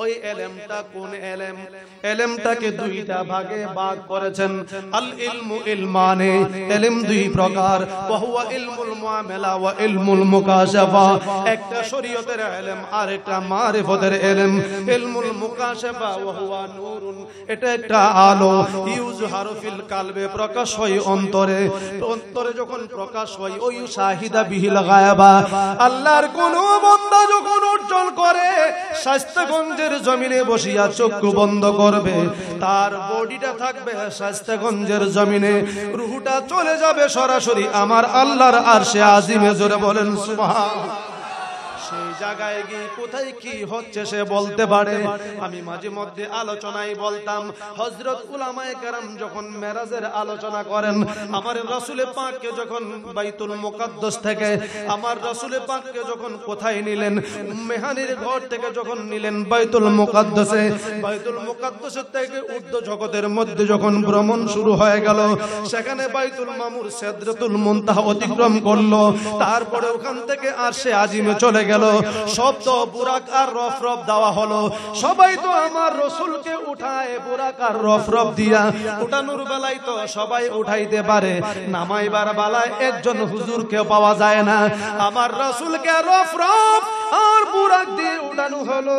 ওই এলেমটা কোন এলেম? এলেমটাকে দুইটা ভাগে ভাগ করেছেন। আল ইলমু ইলমানে, এলেম দুই প্রকার। ওয়া হুয়া ইলমুল মুআমালা ওয়া ইলমুল মুকাশাফা। একটা শরীয়তের এলেম আর একটা মারিফতের এলেম। ইলমুল মুকাশাফা ওয়া হুয়া নূরুন, এটা একটা আলো। ইউজহারু ফিল কালবে, প্রকাশ হয় অন্তরে। অন্তরে যখন প্রকাশ হয়, ওই শাহিদা বিহিল গায়বা, আল্লাহর কোন বান্দা যখন অর্জন করে, শাস্তাগঞ্জের জমিনে বসিয়া চক্ষু বন্ধ করবে, তার বডিটা থাকবে শাস্তাগঞ্জের জমিনে, রূহটা চলে যাবে সরাসরি আমার আল্লাহর আরশে আজিমে। জোরে বলেন সুবহানাল্লাহ। সেই জায়গায় গিয়ে কোথায় কি হচ্ছে সে বলতে পারে। আমি মাঝে মধ্যে আলোচনায় বলতাম, হযরত উলামায়ে কেরাম যখন মেরাজের আলোচনা করেন, আমার রাসূল পাককে যখন বাইতুল মুকাদ্দাস থেকে আমার রাসূল পাককে যখন কোথায় নিলেন, উম্মে হানির ঘর থেকে যখন নিলেন বাইতুল মুকাদ্দাসে, বাইতুল মুকাদ্দাসের থেকে ঊর্ধ্ব জগতের মধ্যে যখন ভ্রমণ শুরু হয়ে গেল, সেখানে বাইতুল মামুর সিদরাতুল মুনতাহা অতিক্রম করলো, তারপরে ওখান থেকে আরশে আজিমে চলে গেল। সব তো বুরাক আর রফরফ দেওয়া হলো। সবাই তো আমার রাসূলকে উঠায় বুরাক আর রফরফ দিয়া, উঠানোর বেলায় তো সবাই উঠাইতে পারে, নামাইবার বেলায় একজন হুজুরকে পাওয়া যায় না। আমার রাসূলকে রফরফ আর বুরাক দিয়ে উঠানো হলো,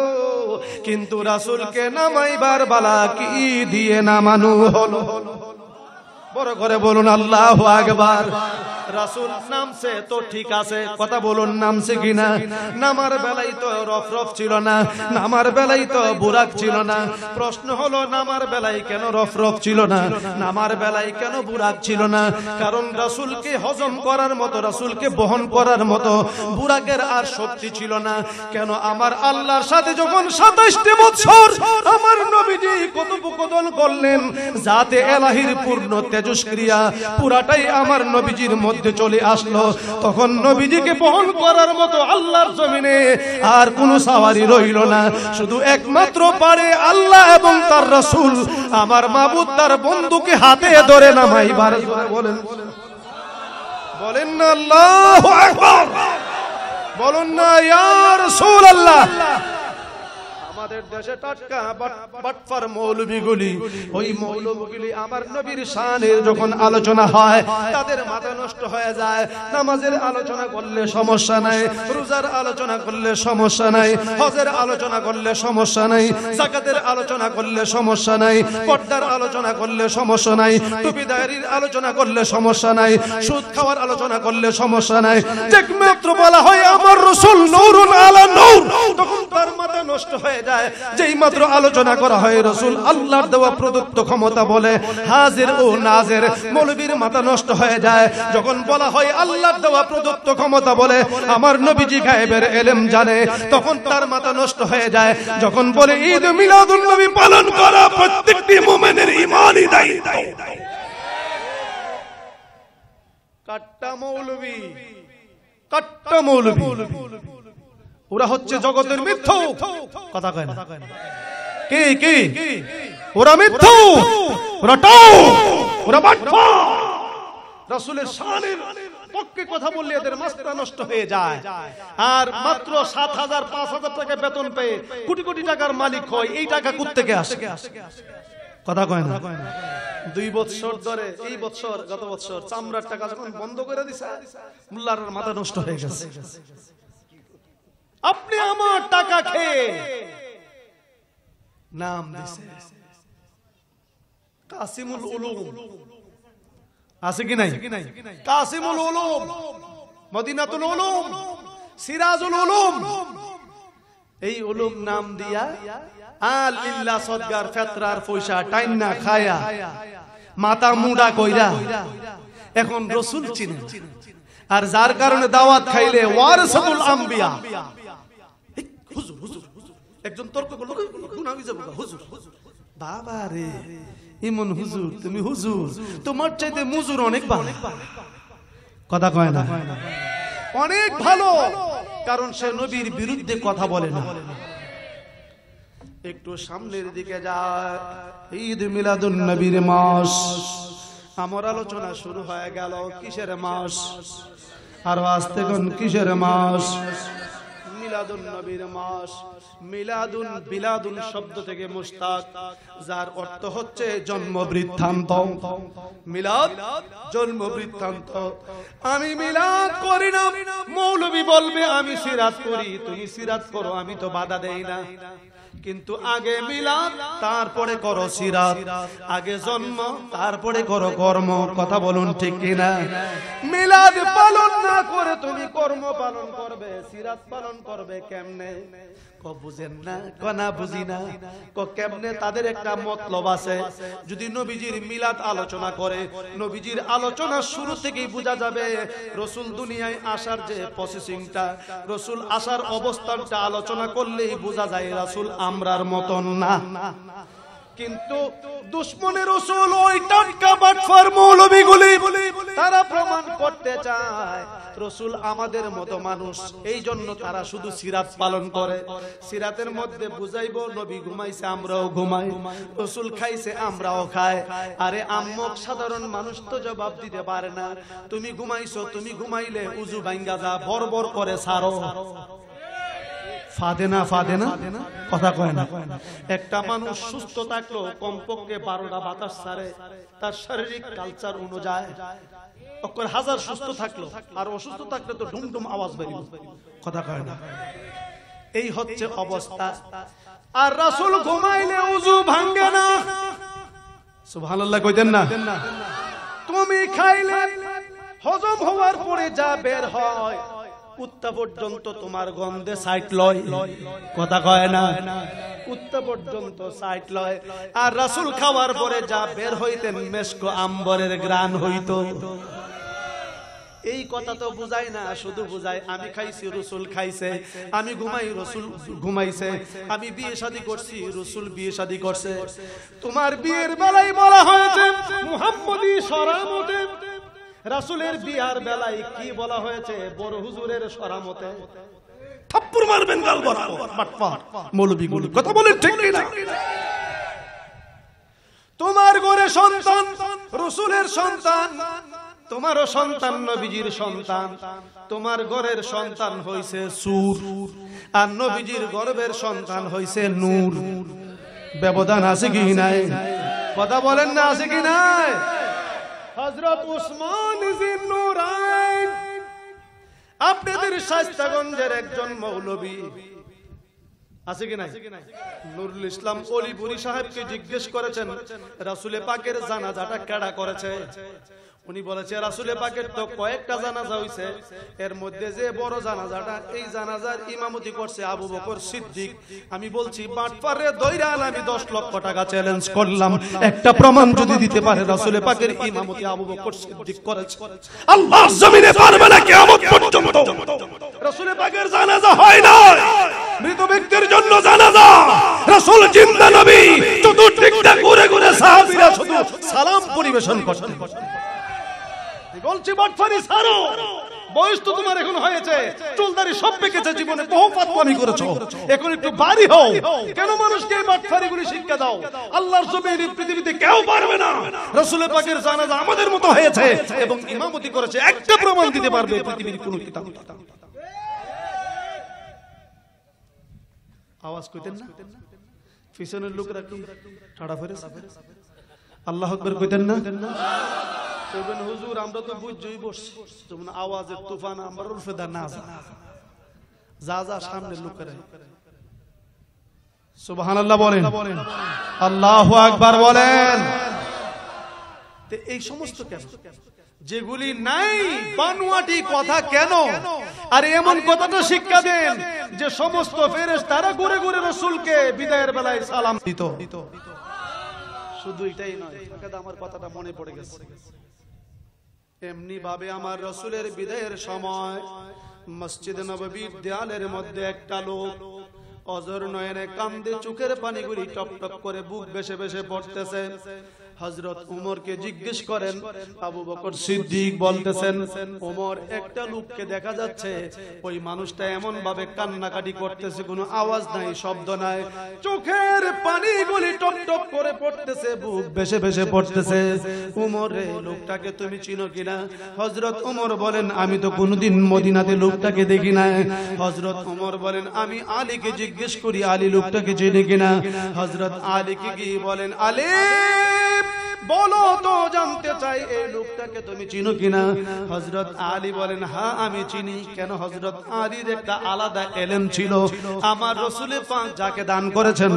কিন্তু রাসূলকে নামাইবার বেলা কি দিয়ে নামানো হলো? বড় করে বলুন আল্লাহু আকবার। রাসূল নামছে তো ঠিক আছে, কথা বলুন নামছে কিনা? নামার বেলায় তো রফরফ ছিল না, নামার বেলায় তো বুরাক ছিল না। প্রশ্ন হলো, নামার বেলায় কেন রফরফ ছিল না, নামার বেলায় কেন বুরাক ছিল না? কারণ রাসূলকে হজম করার মতো, রাসূলকে বহন করার মতো বুরাকের আর শক্তি ছিল না। কেন? আমার আল্লাহর সাথে যখন 27টি বছর আমার নবীজি কথোপকথন করলেন, যাতে এলাহির পূর্ণ তেজস্ক্রিয়া পুরাটাই আমার নবীজির মধ্যে চলে আসলো, তখন নবীজিকে বহন করার মতো আল্লাহর জমিনে আর কোনো সাওয়ারি রইল না। শুধু একমাত্র পারে আল্লাহ এবং তার রাসূল। আমার মাবুদ তার বন্ধুকে হাতে ধরে নামাইবার। বলেন বলেন না আল্লাহু আকবার, বলুন না ইয়া রাসূলুল্লাহ। আমাদের দেশে টাটকা বাটফার মৌলবীগুলি, ওই মৌলবীগুলি আমার নবীর শানের যখন আলোচনা হয় তাদের মাথা নষ্ট হয়ে যায়। নামাজের আলোচনা করলে সমস্যা নাই, রোজার আলোচনা করলে সমস্যা নাই, হজের আলোচনা করলে সমস্যা নাই, যাকাতের আলোচনা করলে সমস্যা নাই, পর্দার আলোচনা করলে সমস্যা নাই, টুপিদারির আলোচনা করলে সমস্যা নাই, সুদ খাওয়ার আলোচনা করলে সমস্যা নাই। একমাত্র বলা হয় আমার রাসূল নূরুন আলা নূর, তখন তার মাথা নষ্ট হয়ে যায়। যেই মাত্র আলোচনা করা হয় রাসূল আল্লাহর দেওয়া প্রদত্ত ক্ষমতা বলে হাজির ও নাজির, মৌলবীর মাথা নষ্ট হয়ে যায়। যখন বলা হয় আল্লাহর দেওয়া প্রদত্ত ক্ষমতা বলে আমার নবীজি গায়েবের ইলম জানে, তখন তার মাথা নষ্ট হয়ে যায়। যখন বলে ঈদ মিলাদুন নবী পালন করা প্রত্যেকটি মুমিনের ঈমানি দায়িত্ব। কাট্টা মৌলবী, কাট্টা মৌলবী, ওরা হচ্ছে জগতের মিথ্যুক। কথা কয় না কি কি? ওরা মিথ্যুক, ওরা টাউ, ওরা বাটফার। রাসূলের শানের পক্ষে কথা বললে এদের মাথা নষ্ট হয়ে যায়। আর মাত্র 7,000 5,000 টাকা বেতন পেয়ে কোটি কোটি টাকার মালিক হয়। এই টাকা কোথা থেকে আসে? কথা কয় না। 2 বছর ধরে, এই বছর গত বছর চামড়ার টাকা যখন বন্ধ করে দিছে, মোল্লার মাথা নষ্ট হয়ে গেছে। আপনি আমার টাকা খেয়ে নাম দিছে কাসিমুল উলুম, আছে কি নাই? কাসিমুল উলুম, মদিনাতুল উলুম, সিরাজুল উলুম, এই উলুম নাম দিয়া আলিল্লাহ সদগার ফেতরার পয়সা টাইনা খায়া মাথা মুডা কইরা এখন রাসূল চিনে। আর যার কারণে দাওয়াত খাইলে ওয়ারিসুল আম্বিয়া। হুজুর হুজুর একজন তর্ক করলো, গুনাহ যাবে হুজুর। বাবা রে, ইমন হুজুর, তুমি হুজুর, তোমার চাইতে মুজুর অনেক ভালো। কথা কয় না, অনেক ভালো, কারণ সে নবীর বিরুদ্ধে কথা বলে না। একটু সামনের দিকে যায়, ঈদ মিলাদুন নবীর মাস। আমার আলোচনা শুরু হয়ে গেল কিসের মাস? আর আজ থেকে কিসের মাস? মিলাদুন নবীর মাস। মিলাদুন বিলাদুন শব্দ থেকে মুশতাক, যার অর্থ হচ্ছে জন্ম বৃত্তান্ত। মিলাদ জন্ম বৃত্তান্ত। আমি মিলাদ করি না, মৌলবী বলবে আমি সিরাত করি, তুমি সিরাত করো, আমি তো বাধা দেই না। কিন্তু আগে মিলাদ তারপরে করো সিরাত, আগে জন্ম তারপরে করো কর্ম। কথা বলুন ঠিক কিনা? মিলাদ পালন না করে তুমি কর্ম পালন করবে, সিরাত পালন করবে কেমনে? বুঝেন না? না বুঝি না। কেমনে? তাদের একটা মতলব আছে। যদি নবীজির মিলাদ আলোচনা করে, নবীজির আলোচনা শুরু থেকেই বোঝা যাবে রসুল দুনিয়ায় আসার যে প্রসেসিংটা, রসুল আসার অবস্থানটা আলোচনা করলেই বোঝা যায় রসুল আমরার মতন না। কিন্তু দুশ্মনের রসুল ওই টাটকা বাটফার মৌলবীগুলি তারা প্রমাণ করতে চায় রসুল আমাদের মতো মানুষ, এই জন্য তারা শুধু সিরাত পালন করে। সিরাতের মধ্যে বুঝাইবো নবী ঘুমাইছে আমরাও ঘুমাই, রসুল খাইছে আমরাও খাই। আরে আম্মক সাধারণ মানুষ তো জবাব দিতে পারে না, তুমি ঘুমাইছো, তুমি ঘুমাইলে উজু ভাঙ্গা যা, বরবর করে সারো। ফাদে না ফাদে না, কথা কয় না। একটা মানুষ সুস্থ থাকলো কমপক্ষে 12টা বাতাস ছাড়ে, তার শারীরিক কালচার অনুযায়ী। হাজার সুস্থ থাকলো আর অসুস্থ থাকলে তো ডুমডুম আওয়াজ বেরিয়ে, কথা কয় না। এই হচ্ছে অবস্থা। আর রাসূল ঘুমাইলে উযু ভাঙে না। সুবহানাল্লাহ কইতেন না? তুমি খাইলে হজম হওয়ার পরে যা বের হয় কুত্তা পর্যন্ত তোমার গন্ধে সাইট লয়, কথা কয় না? কুত্তা পর্যন্ত সাইট লয়। আর রাসূল খাওয়ার পরে যা বের হইতেন মেশক আম্বরের ঘ্রাণ হইতো। এই কথা তো বুঝাই না, শুধু বুঝাই আমি খাইছি রসুল খাইছে, আমি ঘুমাই রসুল ঘুমাইছে, আমি বিয়ে শাদী করছি রসুল বিয়ে শাদী করছে। তোমার বিয়ের বেলায় বলা হয়েছে মুহাম্মদী শরামতে, রাসূলের বিয়ার বেলায় কি বলা হয়েছে? বড় হুজুরের শরামতে। থাপ্পড় মারবেন গাল বরাবর বাটপার মৌলবীগুলো, কথা বলেন ঠিক না? তোমার ঘরে সন্তান রাসূলের সন্তান, তোমারও সন্তান নবীজির সন্তান। তোমার ঘরের সন্তান হইছে সূর, আর নবীজির গর্ভের সন্তান হইছে নূর। ব্যবধান আছে কি নাই? কথা বলেন না, আছে কি নাই? হযরত উসমান জিন্নুরাইন আপনাদের শায়েস্তাগঞ্জের একজন মৌলবী আছে কি নাই? নুরুল ইসলাম অলিপুরি সাহেবকে জিজ্ঞেস করেছেন রাসূলে পাকের জানাজাটা কেডা করেছে? উনি বলেছে রাসূলে পাকের তো কয়েকটা জানাজা হইছে, এর মধ্যে যে বড় জানাজাটা, এই জানাজার ইমামতি করছে আবু বকর সিদ্দিক। আমি বলছি বাটপারে দইরা আমি 10 লক্ষ টাকা চ্যালেঞ্জ করলাম, একটা প্রমাণ যদি দিতে পারে রাসূলে পাকের ইমামতি আবু বকর সিদ্দিক করেছে, আল্লাহ জমিনে পারবে না কিয়ামত পর্যন্ত। রাসূলে পাকের জানাজা হয় না, মৃত ব্যক্তির জন্য জানাজা। রাসূল জিন্দা নবী, চতুর্দিকটা ঘুরে ঘুরে সাহাবীরা শুধু সালাম পরিবেশন করতেন। বলছি বাটফারি ছাড়ো, বয়স তো তোমার এখন হয়েছে, চুলদারি সব পেকেছে, জীবনে বহু ফাতওয়ামি করেছো, এখন একটু বাড়ি হও। কেন মানুষকে এই বাটফারিগুলি শিক্ষা দাও? আল্লাহর জমিনে পৃথিবীতে কেউ পারবে না। রাসূল পাকের জানাজা আমাদের মতো হয়েছে এবং ইমামতি করেছে, একটা প্রমাণ দিতে পারবে পৃথিবীর কোন কিতাব? আওয়াজ কইতেন না? পিছনের লোকরা কি ঠাড়া ফেরেছে? আল্লাহু আকবার কইতেন না? কইবেন হুজুর আমরা তো বুঝই বসছি, যেমন আওয়াজের তুফান আমরা রুফেদা না যা যা সামনে লোকেরা। সুবহানাল্লাহ বলেন, আল্লাহু আকবার বলেন। এই সমস্ত কেন যেগুলি নাই বানোয়াটি কথা কেন? আর এমন কথাটা শিক্ষা দেন যে সমস্ত ফেরেশতারা ঘুরে ঘুরে রাসূলকে বিদায়ের বেলায় সালাম দিত। শুধু এটাই নয়, আমার কথাটা মনে পড়ে গেছে। এমনি ভাবে আমার রাসূলের বিদায়ের সময় মসজিদে নববীর দেয়ালের মধ্যে একটা লোক অজর নয়নে কান্দে, চোখের পানিগুলি টপ টপ করে বুক বেশে বেশে পড়তেছে। হযরত উমরকে জিজ্ঞেস করেন, আবু বকর সিদ্দিক বলতেছেন, ওমর একটা লোককে দেখা যাচ্ছে, ওই মানুষটা এমন ভাবে কান্নাকাটি করতেছে, কোনো আওয়াজ নাই, শব্দ নাই, চোখের পানিগুলি টপ টপ করে পড়তেছে, বুক ভেসে ভেসে পড়তেছে। উমর রে, লোকটাকে তুমি চিনো কিনা? হযরত উমর বলেন, আমি তো কোনোদিন মদিনাতে লোকটাকে দেখি না। হযরত উমর বলেন, আমি আলীকে জিজ্ঞেস করি, আলী লোকটাকে চিনে কিনা? হযরত আলীকে গিয়ে বলেন, আলী বলো তো, জানতে চাই এই লোকটাকে তুমি চিনো কিনা? হযরত আলী বলেন, হ্যাঁ আমি চিনি। কেন? হযরত আলীর একটা আলাদা ইলম ছিল, আমার রাসূল পাক যাকে দান করেছেন।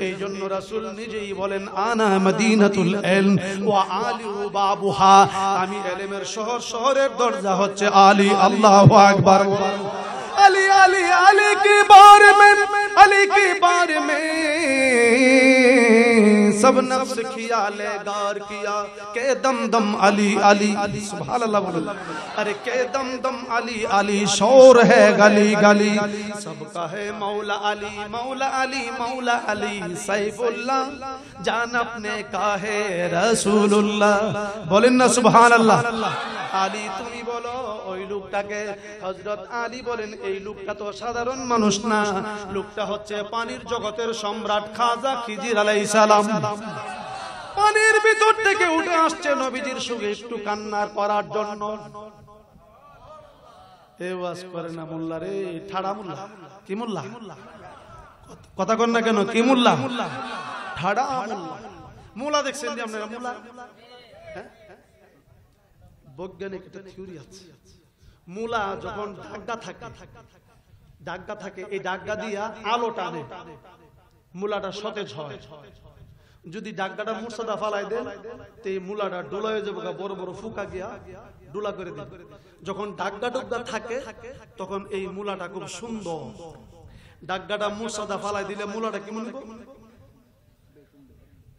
এই জন্য রাসূল নিজেই বলেন, আনা মদিনাতুল ইলম ওয়া আলী বাবুহা, আমি ইলমের শহর, শহরের দরজা হচ্ছে আলী। আল্লাহু আকবার। अली अली अली के बारे में, अली के बारे में सब नफ्स ख्याले गार किया, के दम दम अली अली, सुभान अल्लाह बोलो। अरे के दम दम अली अली, शोर है गली गली, सबका है मौला अली मौला अली मौला अली, सैफुल्लाह जान अपने का है रसूलुल्लाह। बोलें ना सुभान अल्लाह। আলী তুমি বলো ওই লোকটাকে। হযরত আলী বলেন, এই লোকটা তো সাধারণ মানুষ না, লোকটা হচ্ছে পানির জগতের সম্রাট খাজা খিজির আলাইহিস সালাম। পানির ভিতর থেকে উঠে আসছে নবীজির সঙ্গে একটু কান্না করার জন্য। এ ওয়াজ করে না মোল্লা রে, ঠাড়া মোল্লা। কি মোল্লা? কথা কন না কেন? কি মোল্লা? ঠাড়া মোল্লা। মোল্লা দেখছেন যে আপনারা? মোল্লা বৈজ্ঞানিক একটা থিওরি আছে, মূলা যখন ডাগা থাকে, এই ডাগা দিয়া আলো টানে, মূলাটা সতেজ হয়। যদি ডাগগাটা মুর্শাদা ফালাই দেন, তো এই মূলাটা ডোলা হয়ে যাবে, বড় বড় ফুকা গিয়া ডোলা করে দেন। যখন ডাগগা ডুগা থাকে, তখন এই মূলাটা খুব সুন্দর। ডাগগাটা মুর্শাদা ফালাই দিলে মূলাটা কেমন হবে?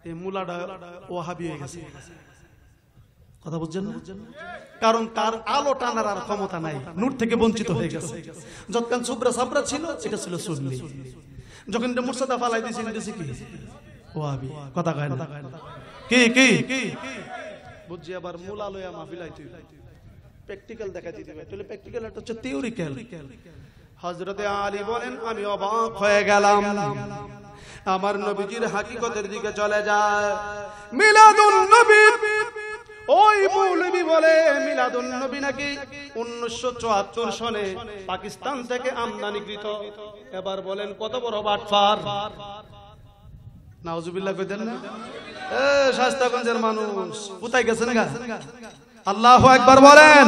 এই মূলাটা ওয়াহাবি হয়ে গেছে। কথা বুঝছেন না? কারণ তার আলো টানার আর ক্ষমতা নাই, নূর থেকে বঞ্চিত হয়ে গেছে। যতক্ষণ সুবরা সাবরা ছিল, এটা ছিল সুন্নি। যখন এটা মুর্শিদা ফালাই দিয়েছে, এটা কি? ওয়াহাবি। কথা কয় না? কি কি বুঝছি। আবার মূলা লয়া মাহফিলাই তুই প্র্যাকটিক্যাল দেখাই দিতে হবে। তাহলে প্র্যাকটিক্যাল একটা হচ্ছে থিওরিক্যাল। হযরতে আলী বলেন, আমি অবাক হয়ে গেলাম। আমার নবীজির হাকিকতের দিকে চলে যায়। মিলাদুন নবী, ওই মৌলবী বলে মিলাদুন নবী নাকি 1974 সনে পাকিস্তান থেকে আমদানিকৃত। এবার বলেন কত বড় বাটপার। নাউজুবিল্লাহ কইতেন না? এ শাস্তাগঞ্জের মানুষ কোথায় গেছেন গা? আল্লাহু আকবার বলেন।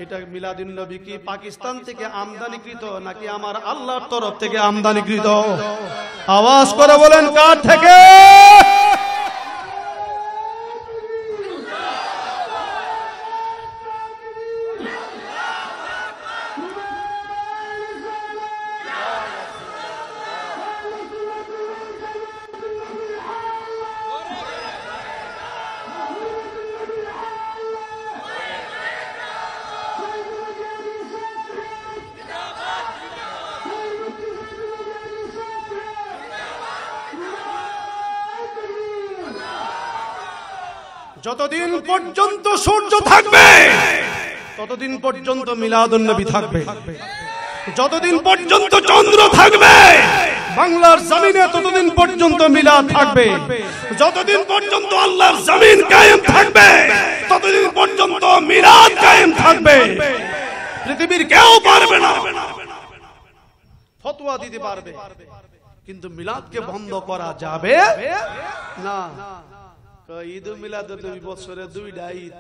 এটা মিলাদুন নবী কি পাকিস্তান থেকে আমদানিকৃত নাকি আমার আল্লাহর তরফ থেকে আমদানিকৃত? আওয়াজ করে বলেন, কার থেকে? যতদিন পর্যন্ত সূর্য থাকবে, ততদিন পর্যন্ত মিলাদুন নবী থাকবে। যতদিন পর্যন্ত চন্দ্র থাকবে বাংলার জমিনে, ততদিন পর্যন্ত মিলাদ থাকবে। যতদিন পর্যন্ত আল্লাহর জমিন কায়েম থাকবে, ততদিন পর্যন্ত মিলাদ কায়েম থাকবে। পৃথিবীর কেউ পারবে না, ফতোয়া দিতে পারবে, কিন্তু মিলাদকে বন্ধ করা যাবে না। ঈদ মিলাদুন নবী বছরে 2টা ঈদ,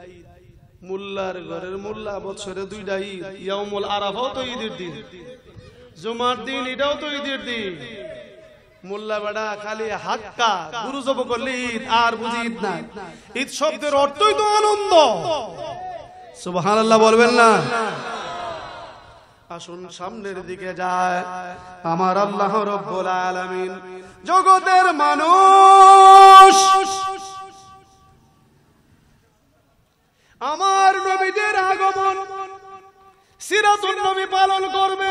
মুল্লার ঘরের মুল্লা বছরে 2টা ঈদ। ইয়াউমুল আরাফাও তো ঈদের দিন, জুমার দিন এটাও তো ঈদের দিন। মুল্লা বেড়া খালি হাক্কা গুরু জব করলে ঈদ, আর বুঝি ঈদ না। ঈদ শব্দের অর্থই তো আনন্দ। সুবহানাল্লাহ বলবেন না? আসুন সামনের দিকে যায়। আমার আল্লাহ রাব্বুল আলামিন জগতের মানুষ আমার নবীদের আগমন সিরাতুন নবী পালন করবে।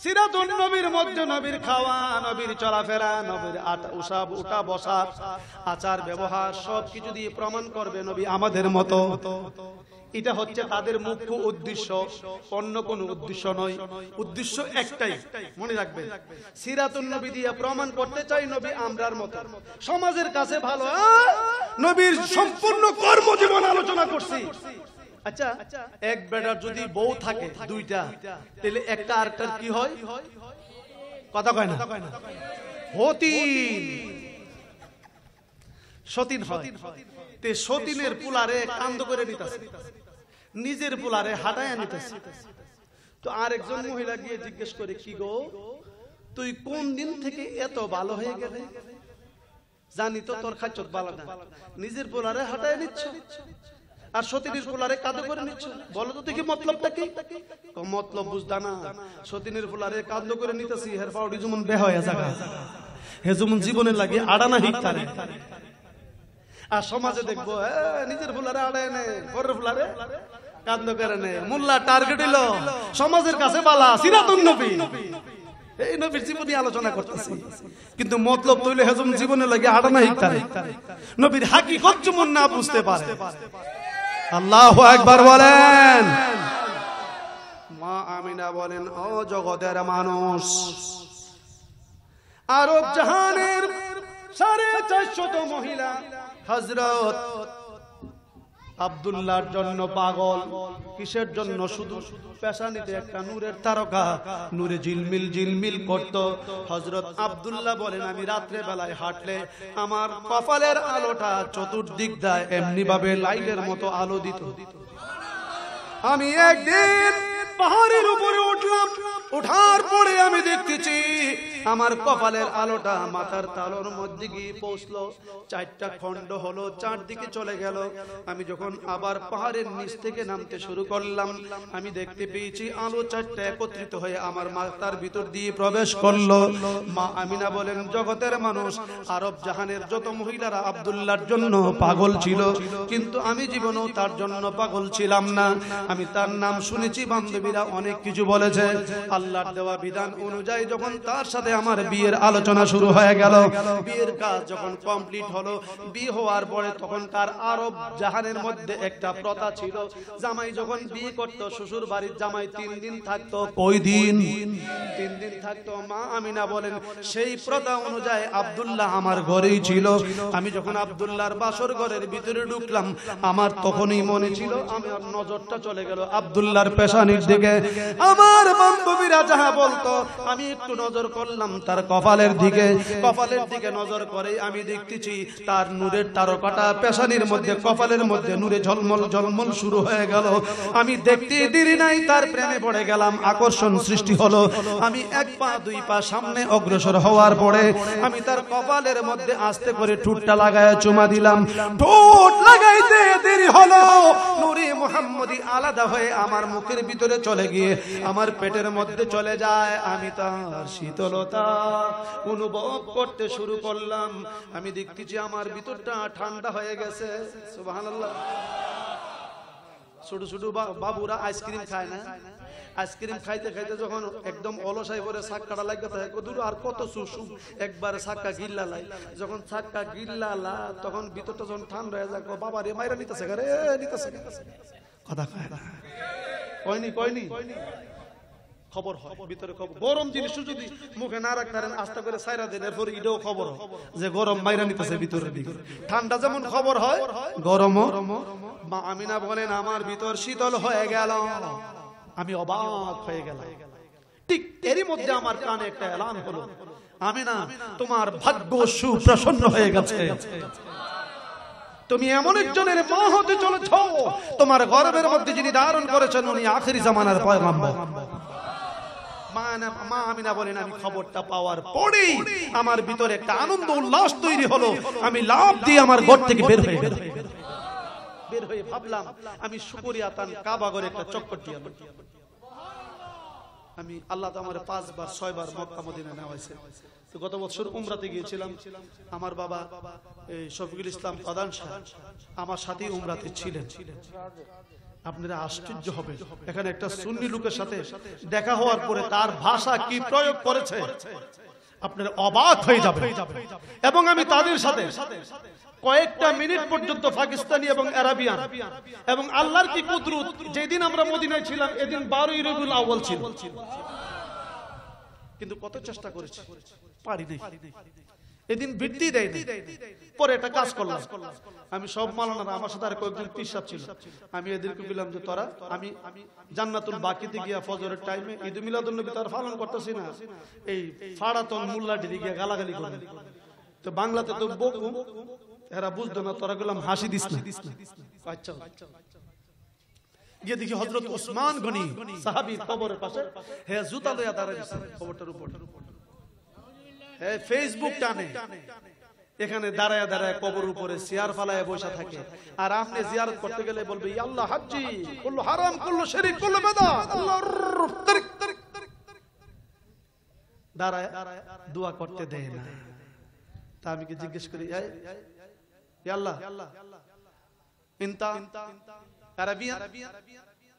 সিরাতুন নবীর মধ্যে নবীর খাওয়া, নবীর চলাফেরা, নবীর উঠা বসা, আচার ব্যবহার সবকিছু দিয়ে প্রমাণ করবে নবী আমাদের মতো। এটা হচ্ছে তাদের মুখ্য উদ্দেশ্য, অন্য কোনো উদ্দেশ্য নয়। উদ্দেশ্য একটাই, মনে রাখবে, সিরাতুন নবী দিয়ে প্রমাণ করতে চাই নবী আমরার মতো, সমাজের কাছে ভালো। নবীর সম্পূর্ণ কর্মজীবন আলোচনা করছি। আচ্ছা, এক বেটার যদি বউ থাকে দুইটা, তাহলে একটা আরেকটার কি হয়? কথা কয় না, সতীন হয়। তে সতীনের পুলারে কান্দ করে নিতেছে, নিজের পুলারে হাঁটায় নিতেছে। তো আরেকজন মহিলা গিয়ে জিজ্ঞেস করে, কি গো, তুই কোন দিন থেকে এত ভালো হয়ে গেলে? জানি তো তোর খাচ্ছত ভালো না, নিজের পুলারে হাঁটায় নিচ্ছ আর সতীনের ফুলারে কাঁদো করে নিচ্ছ, বলো তো দেখি মতলবটা কি? মতলব বুঝদা না, সতীনের ফুলারে কাঁদো করে নিতেছি, হের পাউডি যেমন বে হয়ে জায়গা, হে যেমন জীবনের লাগে আড়ানা হিকতারে। আর সমাজে দেখবো নিজের ফুলারে আড়ায় নে, পরের ফুলারে কাঁদো করে নে। মোল্লা টার্গেট হলো সমাজের কাছে বালা সিরাতুন নবী, এই নবীর জীবনী আলোচনা করতেছি, কিন্তু মতলব তৈলে হেজম জীবনে লাগে আড়ানা হিকতারে, নবীর হাকিকত যেমন না বুঝতে পারে। আল্লাহু আকবার বলেন। মা আমিনা বলেন, ও জগতের মানুষ, আরব জাহানের 450 মহিলা হযরত আব্দুল্লাহর জন্য পাগল। কিসের জন্য? শুধু পেশানিতে একটা নূরের তারকা, নূরে ঝিলমিল ঝিলমিল করত। হযরত আব্দুল্লাহ বলেন, আমি রাত্রে বেলায় হাঁটলে আমার কপালের আলোটা চতুর্দিক দিয়ে এমনি ভাবে লাইটের মতো আলো দিত। আমি একদিন পাহাড়ের উপরে উঠলাম, ওঠার পরে আমি দেখতেছি আমার কপালের আলোটা মাথার তালুর মধ্যে গিয়ে পৌঁছলো, 4টা খণ্ড হলো, 4 দিকে চলে গেল। আমি যখন আবার পাহাড়ের নিচ থেকে নামতে শুরু করলাম, আমি দেখতে পেয়েছি আলো 4টা একত্রিত হয়ে আমার মাথার ভিতর দিয়ে প্রবেশ করলো। মা আমিনা বলেন, জগতের মানুষ, আরব জাহানের যত মহিলারা আব্দুল্লাহর জন্য পাগল ছিল, কিন্তু আমি জীবনেও তার জন্য পাগল ছিলাম না। আমি তার নাম শুনেছি, বান্ধবীরা অনেক কিছু বলেছে। আল্লাহর দেওয়া বিধান অনুযায়ী যখন তার সাথে আমার বিয়ের আলোচনা শুরু হয়ে গেল, বিয়ের কাজ যখন কমপ্লিট হলো, বিয়ে হওয়ার পরে তখন তার আরব জাহানের মধ্যে একটা প্রথা ছিল, জামাই যখন বিয়ে করত শ্বশুর বাড়ির জামাই 3 দিন থাকতো। কই দিন? 3 দিন থাকতো। মা আমিনা বলেন, সেই প্রথা অনুযায়ী আব্দুল্লাহ আমার ঘরেই ছিল। আমি যখন আব্দুল্লাহর বাসর ঘরের ভিতরে ঢুকলাম, আমার তখনই মনে ছিল, আমার নজরটা চলে গেল আব্দুল্লাহর পেশানির দিকে। আমার বান্ধবীরা যাহা বলতো, আমি একটু নজর করলাম তার কপালের দিকে। কপালের দিকে নজর করে আমি দেখতেছি তার নূরের তারকাটা পেশানির মধ্যে, কপালের মধ্যে নূরে ঝলমল ঝলমল শুরু হয়ে গেল। আমি দেখতে দেরি নাই তার প্রেমে পড়ে গেলাম, আকর্ষণ সৃষ্টি হলো। আমি 1 পা 2 পা সামনে অগ্রসর হওয়ার পরে আমি তার কপালের মধ্যে আস্তে করে ঠোঁটটা লাগায় চুমা দিলাম। ঠোঁট লাগাইতে দেরি হলো, নূরে মুহাম্মদী আলাদা হয়ে আমার মুখের ভিতরে চলে গিয়ে আমার পেটের মধ্যে চলে যায়। আমি তার শীতলতা অনুভব করতে শুরু করলাম। আমি দেখতেছি আমার ভিতরটা ঠান্ডা হয়ে গেছে। সুবহানাল্লাহ। ছোট ছোট বাবুরা আইসক্রিম খায় না, আইসক্রিম খাইতে খাইতে যখন একদম অলসাই করে ছাক্কাটা লাগতে থাকে, দূর আর কত সুসু, একবারে ছাক্কা গিল্লা লাই। যখন ছাক্কা গিল্লা লা, তখন ভিতরটা যখন ঠান্ডা হয়ে যায়, বাবা রে মাইরা নিতেছে, রে নিতেছে, কথা খায় না। কয়নি খবর হয় ভিতরে, খবর। গরম জিনিস যদি মুখে না রাখতে পারেন, আস্তে করে সাইরা দেন, এরপর এটাও খবর হয় যে গরম মাইরা নিতেছে ভিতরের দিকে। ঠান্ডা যেমন খবর হয়, গরমও। মা আমিনা বলেন, আমার ভিতর শীতল হয়ে গেল, আমি অবাক হয়ে গেলাম। ঠিক এরই মধ্যে আমার কানে একটা এলান হলো, আমিনা, তোমার ভাগ্য সুপ্রসন্ন হয়ে গেছে, তুমি এমন একজনের মা হতে চলেছ, তোমার গর্ভের মধ্যে যিনি ধারণ করেছেন উনি আখিরি জামানার পয়গম্বর। মা আমিনা বলেন, আমি খবরটা পাওয়ার পরেই আমার ভিতরে একটা আনন্দ উল্লাস তৈরি হলো। আমি লাফ দিয়ে আমার ঘর থেকে বের হয়ে ভাবলাম আমি শুকরিয়াতান কাবা ঘরে একটা চক্কর দিয়ে আমি, আল্লাহ তো আমার 5 বার 6 বার মক্কা মদিনা নেওয়াইছে। তো গত বছর উমরাতে গিয়েছিলাম, আমার বাবা শফিকুল ইসলাম প্রধান সাহেব আমার সাথেই উমরাতে ছিলেন। আপনারা আশ্চর্য হবে, এখানে একটা সুন্নি লোকের সাথে দেখা হওয়ার পরে তার ভাষা কি প্রয়োগ করেছে আপনারা অবাক হয়ে যাবে। এবং আমি তাদের সাথে কয়েকটা মিনিট পর্যন্ত পাকিস্তানি এবং আরাবিয়ান এবং আল্লাহর কি কুদরত, যেদিন আমরা মদিনায় ছিলাম এদিন 12ই রবিউল আউয়াল ছিল, কিন্তু কত চেষ্টা করেছি পারি নাই, এদিন বৃদ্ধি দেয় না। পরে একটা কাজ করলাম, আমি সব মালানা আমার সাথে আর কয়েকজন পীর সাহেব ছিল, আমি এদেরকে বললাম যে তোরা আমি জান্নাতুল বাকিতে গিয়া ফজরের টাইমে ঈদ মিলাদুন নবী তার পালন করতেছি না, এই ফাড়াতন মোল্লাটি গিয়া গালাগালি করে, তো বাংলাতে তো বকু এরা বুঝতো না, তোরা গেলাম হাসি দিস না। আচ্ছা গিয়ে দেখি হযরত ওসমান গনি সাহাবী কবরের পাশে হে জুতা লইয়া দাঁড়ায় আছে কবরটার উপর, হে ফেসবুক টানে এখানে দাঁড়ায় দাঁড়ায় কবর উপরে চেয়ার ফালায় বসে থাকে, আর আপনি জিয়ারত করতে গেলে বলবে ইয়া আল্লাহ হাজ্জি কুল্লু হারাম কুল্লু শিরক কুল্লু বিদআত আল্লাহর তরিক, দাঁড়ায় দোয়া করতে দেয় না। তা আমি কি জিজ্ঞেস করি ইয়া আল্লাহ ইনতা আরাবিয়ান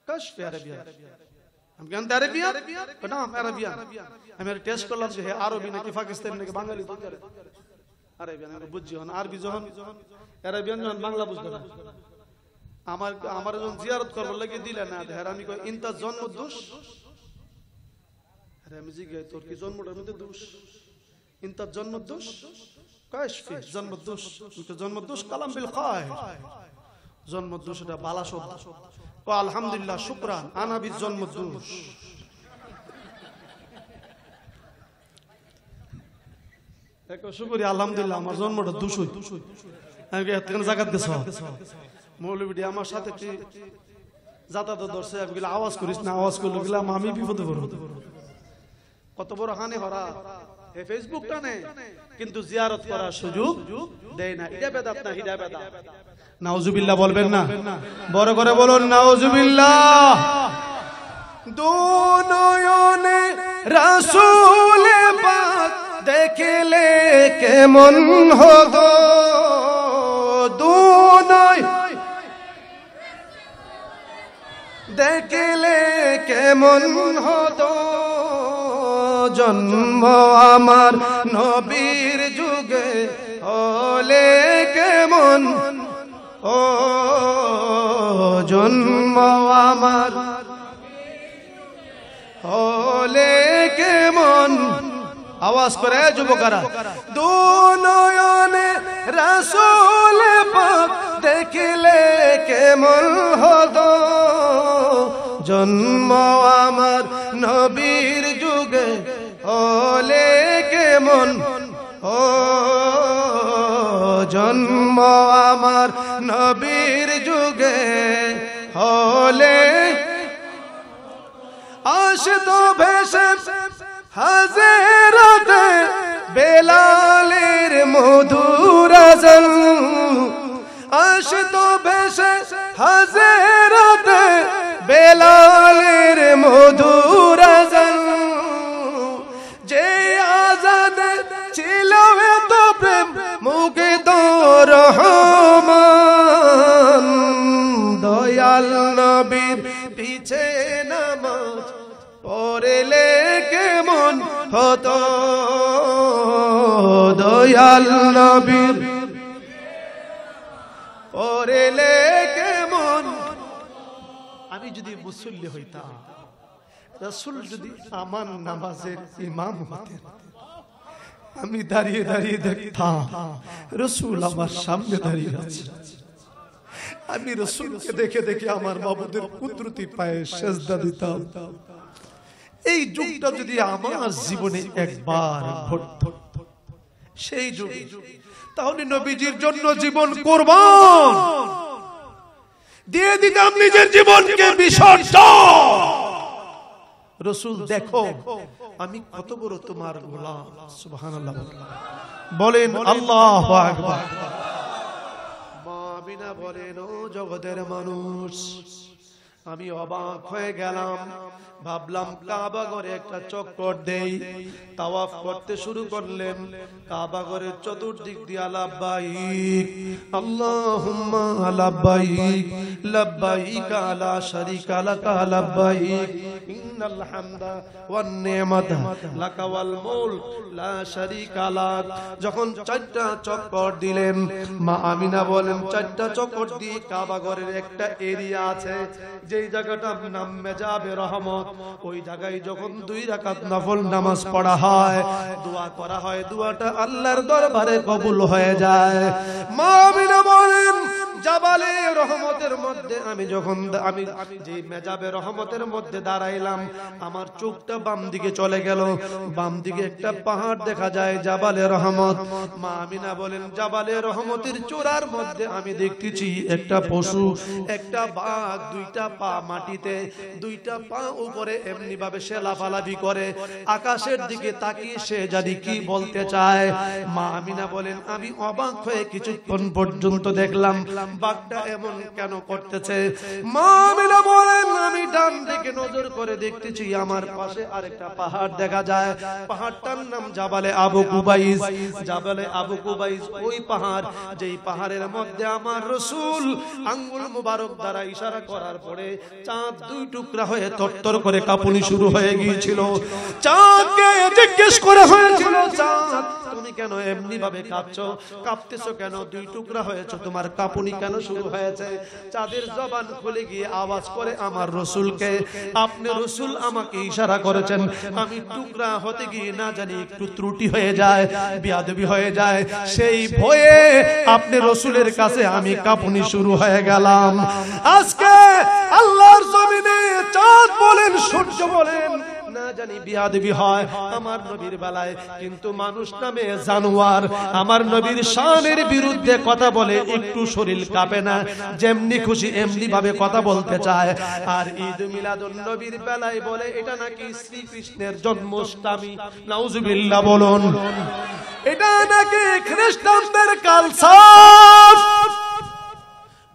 কাশফ আরাবিয়ান, আমি জানতে আরাবিয়ান না আরাবিয়ান, আমি টেস্ট করলাম যে হে আরবি নাকি পাকিস্তানি নাকি বাঙালি, আরাবিয়ান আমি বুঝছি না, আরবি যখন আরাবিয়ান যখন বাংলা বুঝতো না। আমার যখন জিয়ারত করবার লাগে দিলে না, আমি কই ইনতা জন্ম দোষ, আরে আমি জিজ্ঞাসা তোর কি জন্মটার মধ্যে দোষ, ইনতা জন্ম দোষ কাশফ জন্ম দোষ, জন্ম দোষ কালাম বিল খায়, জন্ম দোষ এটা বালা শব্দ, ও আলহামদুলিল্লাহ শুকরান আনাবি জন্ম দোষ। দেখো শুকরিয়া আলহামদুলিল্লাহ আমার জন্মটা দোষ হই, আমি এতখানে জায়গাত গেছ মৌলবীটি আমার সাথে যাতায়াত ধরছে, আমি গেলে আওয়াজ করিস না, আওয়াজ করলে গেলাম আমি বিপদে পড়ব, কত বড় হানি হরা এই ফেসবুক টানে, কিন্তু জিয়ারত করার সুযোগ দেয় না। এটা বেদাত না, এটা বেদাত। নাউজুবিল্লাহ বলবেন না, বড় করে বলুন নাউজুবিল্লাহ। দুনয়নে রাসূল পাক দেখলে কেমন হতো, দুনয় দেখলে কেমন হতো, জন্ম আমার নবীর যুগে হলে কেমন, ও জন্ম আমার হলে কেমন, আওয়াজ করে যুবকরা, দুনয়নে রাসূল পাক দেখলে কেমন হতো, জন্ম আমার নবীর যুগে হলে কেমন, ও জন্ম আমার নবীর যুগে হলে, আসতো ভেসে হাজরাতে বেলালের মধুর আযান, আসতো ভেসে হাজরাতে বেলালের মধুর আযান, যে আযানে ছিল এত প্রেম মুগ্ধ রহমান, দয়াল নবীর পিছে নামাজ পড়লে কেমন হতো, দয়াল নবীর পড়লে কেমন। আমি যদি মুসল্লি হইতাম, রাসূল যদি আমার নামাজের ইমাম হতেন, আমি দাঁড়িয়ে দাঁড়িয়ে দেখতাম রাসূল আমার সামনে দাঁড়িয়ে আছে, আমি রাসূলকে দেখে দেখে আমার মাবুদের কুদরতি পায়ে সেজদা দিতাম। এই যুগটা যদি আমার জীবনে একবার ঘটতো, সেই যুগ, তাহলে নবীজির জন্য জীবন কুরবান দিয়ে দিতাম, নিজের জীবনকে বিসর্জন। রাসূল দেখো আমি কত বড় তোমার গোলাম, সুবহানাল্লাহ বলেন, আল্লাহু আকবার। মা আমিনা বলেন, ও জগতের মানুষ, আমি অবাক হয়ে গেলাম, ভাবলাম কাবা ঘরে একটা চক্কর দেই। তাওয়াফ করতে শুরু করলেন। কাবা ঘরের চতুর্দিক দিয়ে লাব্বাইক আল্লাহুম্মা লাব্বাইক লাব্বাইক লা শারীকা লাকা লাব্বাইক ইন্নাল হামদা ওয়ান নি'মাতা লাকা ওয়াল মুলক লা শারীকা লাক। যখন 4টা চক্কর দিলেন, মা আমিনা বলেন 4টা চক্কর দিয়ে কাবা ঘরের একটা এরিয়া আছে, যেই জায়গাটার নাম মেজাবে রহমত। ওই জায়গায় যখন 2 রাকাত নফল নামাজ পড়া হয়, দোয়া করা হয়, দোয়াটা আল্লাহর দরবারে কবুল হয়ে যায়। মা আমিনা বলেন জাবালে রহমতের মধ্যে আমি যখন আমি যে মেজাবে রহমতের মধ্যে দাঁড়াইলাম, আমার চোখটা বাম দিকে চলে গেল। বাম দিকে একটা পাহাড় দেখা যায়, জাবালে রহমত। মা আমিনা বলেন জাবালে রহমতের চূড়ার মধ্যে আমি দেখতেছি একটা পশু, একটা বাঘ, 2টা পা মাটিতে, 2টা পা উপরে এমনি ভাবে সে লাফালাফি করে, আকাশের দিকে তাকিয়ে সে জানি কি বলতে চায়। মা আমিনা বলেন আমি অবাক হয়ে কিছুক্ষণ পর্যন্ত দেখলাম বাঘটা এমন কেন করতেছে। মা আমিনা বলেন আমি ডান দিকে নজর করে দেখতেছি, আমার পাশে আরেকটা পাহাড় দেখা যায়। পাহাড়টার নাম জাবালে আবু কুবাইস। জাবালে আবু কুবাইস ওই পাহাড়, যেই পাহাড়ের মধ্যে আমার রাসূল আঙ্গুল মুবারক দ্বারা ইশারা করার পরে চাঁদ 2 টুকরা হয়ে তরতর করে কাঁপুনি শুরু হয়ে গিয়েছিল। চাঁদকে জিজ্ঞেস করা হয়েছিল, চাঁদ তুমি কেন এমনি ভাবে কাঁপছো, কাঁপতেছো কেন, 2 টুকরা হয়েছো, তোমার কাঁপুনি কেন শুরু হয়েছে? চাঁদের জবান খুলে গিয়ে আওয়াজ করে আমার রাসূলকে, আপনি রাসূল আমাকে ইশারা করেছেন, আমি টুকরা হতে গিয়ে না জানি একটু ত্রুটি হয়ে যায়, বেয়াদবি হয়ে যায়, সেই ভয়ে আপনি রাসূলের কাছে আমি কাঁপুনি শুরু হয়ে গেলাম। আজকে আল্লাহর জমিনে চাঁদ বলেন, সূর্য বলেন, না জানি বিয়াদবি হয় আমার নবীর বেলায়, কিন্তু মানুষ নামে জানোয়ার আমার নবীর শানের বিরুদ্ধে কথা বলে একটু শরীর কাঁপে না, যেমনি খুশি এমনি ভাবে কথা বলতে চায়। আর ঈদ মিলাদুন নবীর বেলায় বলে এটা নাকি শ্রীকৃষ্ণের জন্মাষ্টমী। নাউজুবিল্লাহ বলুন। এটা নাকি খ্রিস্টানদের কালচার।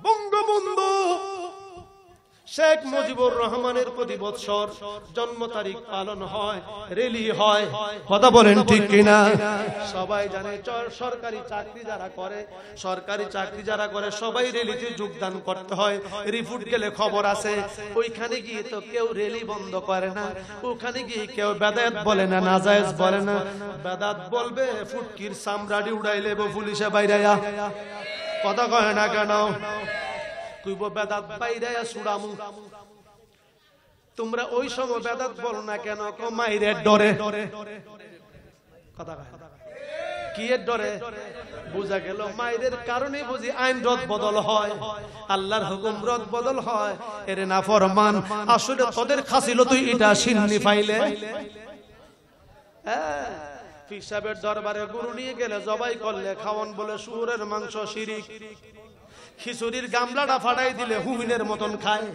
বঙ্গবন্ধু শেখ মুজিবুর রহমানের প্রতি বৎসর জন্ম তারিখ পালন হয়, রেলি হয়, কথা বলেন ঠিক কিনা? সবাই জানে সরকারি চাকরি যারা করে, সরকারি চাকরি যারা করে সবাই রেলিতে যোগদান করতে হয়। রিপোর্ট গেলে খবর আছে, ওইখানে গিয়ে তো কেউ রেলি বন্ধ করে না, ওখানে গিয়ে কেউ বেদাত বলে না, নাজায়েজ বলে না। বেদাত বলবে ফুটকির চামড়াটি উড়াইলে পুলিশে বাইরাইয়া, কথা কয় না কেন? কইব বেদাত বাইরাইয়া ছুড়ামু। তোমরা ওই সময় বেদাত বল না কেন? মাইরের ডরে। কথা কয় কি এর ডরে? বুঝা গেল মাইরের কারণে বুঝি আইন রদ বদল হয়, আল্লাহর হুকুম রদ বদল হয়। এরে না ফরমান, আসলে তোদের খাসিল তুই এটা সিন্নি পাইলে। হ্যাঁ, পীর সাহেবের দরবারে গরু নিয়ে গেলে জবাই করলে খাওয়ান বলে শুয়োরের মাংস শিরিক। খিচুড়ির গামলাটা ফাটাই দিলে হুমিনের মতন খায়,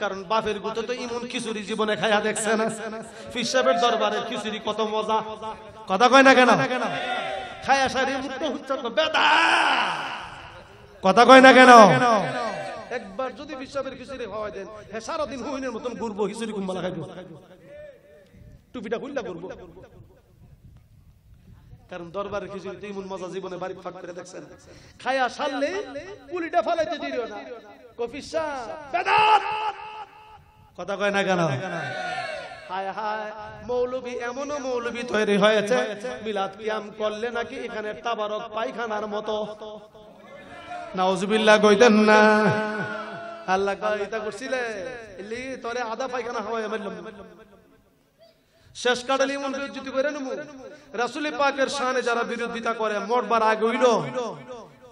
কারণ বাপের গুতো তো ইমন খিচুড়ি জীবনে খায়া দেখছে না। পীর সাহেবের দরবারের খিচুড়ি কত মজা, কথা কয় না কেন? খায়া সারি মুক্ত হচ্ছে বেদা, কথা কয় না কেন? একবার যদি পীর সাহেবের খিচুড়ি খাওয়াই দেন, হ্যাঁ সারাদিন হুমিনের মতন ঘুরবো, খিচুড়ি কুম্বালা খাইবো, টুপিটা খুললা করবো। কারণ দরবারের খিচুড়ি ইমন মজা জীবনে বাড়ি ফাঁক করে দেখছেন। খায়া সারলে পুলিটা ফালাইতে দিও না, কফিসা বেদাত, কথা কয় না কেন? হায় হায়, মৌলবী এমনও মৌলবী তৈরি হয়েছে, মিলাদ কিয়াম করলে নাকি এখানে তাবারক পায়খানার মতো। নাউজুবিল্লাহ কইতেন না। আল্লাহ গায়িতা করছিলে এলি তোরে আধা পায়খানা হয় মারলাম, শেষ কাটালি এমন বিরোধিতা করে নেবো। রাসূল পাকের শানে যারা বিরোধিতা করে মরবার আগে হইল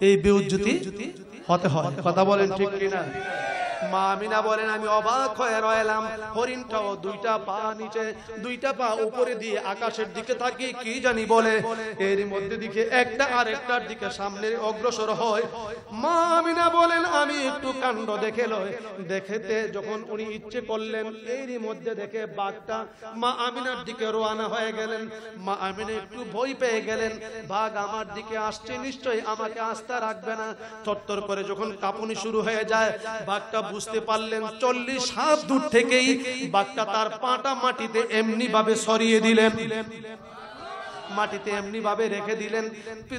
এই বিরোধিতা হতে হয়, কথা বলেন ঠিক কিনা? মা আমিনা বলেন আমি অবাক হয়ে রইলাম, হরিণটাও 2টা পা নিচে 2টা পা উপরে দিয়ে আকাশের দিকে তাকিয়ে কি জানি বলে, এর মধ্যে দিকে একটা আরেকটার দিকে সামনে অগ্রসর হয়। মা আমিনা বলেন আমি একটু কাণ্ড দেখে লই, দেখেতে যখন উনি ইচ্ছে করলেন এর মধ্যে দেখে বাঘটা মা আমিনার দিকে রওনা হয়ে গেলেন। মা আমিনা একটু ভয় পেয়ে গেলেন, বাঘ আমার দিকে আসছে, নিশ্চয়ই আমাকে আস্থা রাখবে না। থরথর করে যখন কাঁপুনি শুরু হয়ে যায়, বাঘটা বুঝতে পারলেন 40 হাত দূর থেকেই বাঘটা তার পাটা মাটিতে এমনি ভাবে সরিয়ে দিলেন, মাটিতে এমনি ভাবে রেখে দিলেন,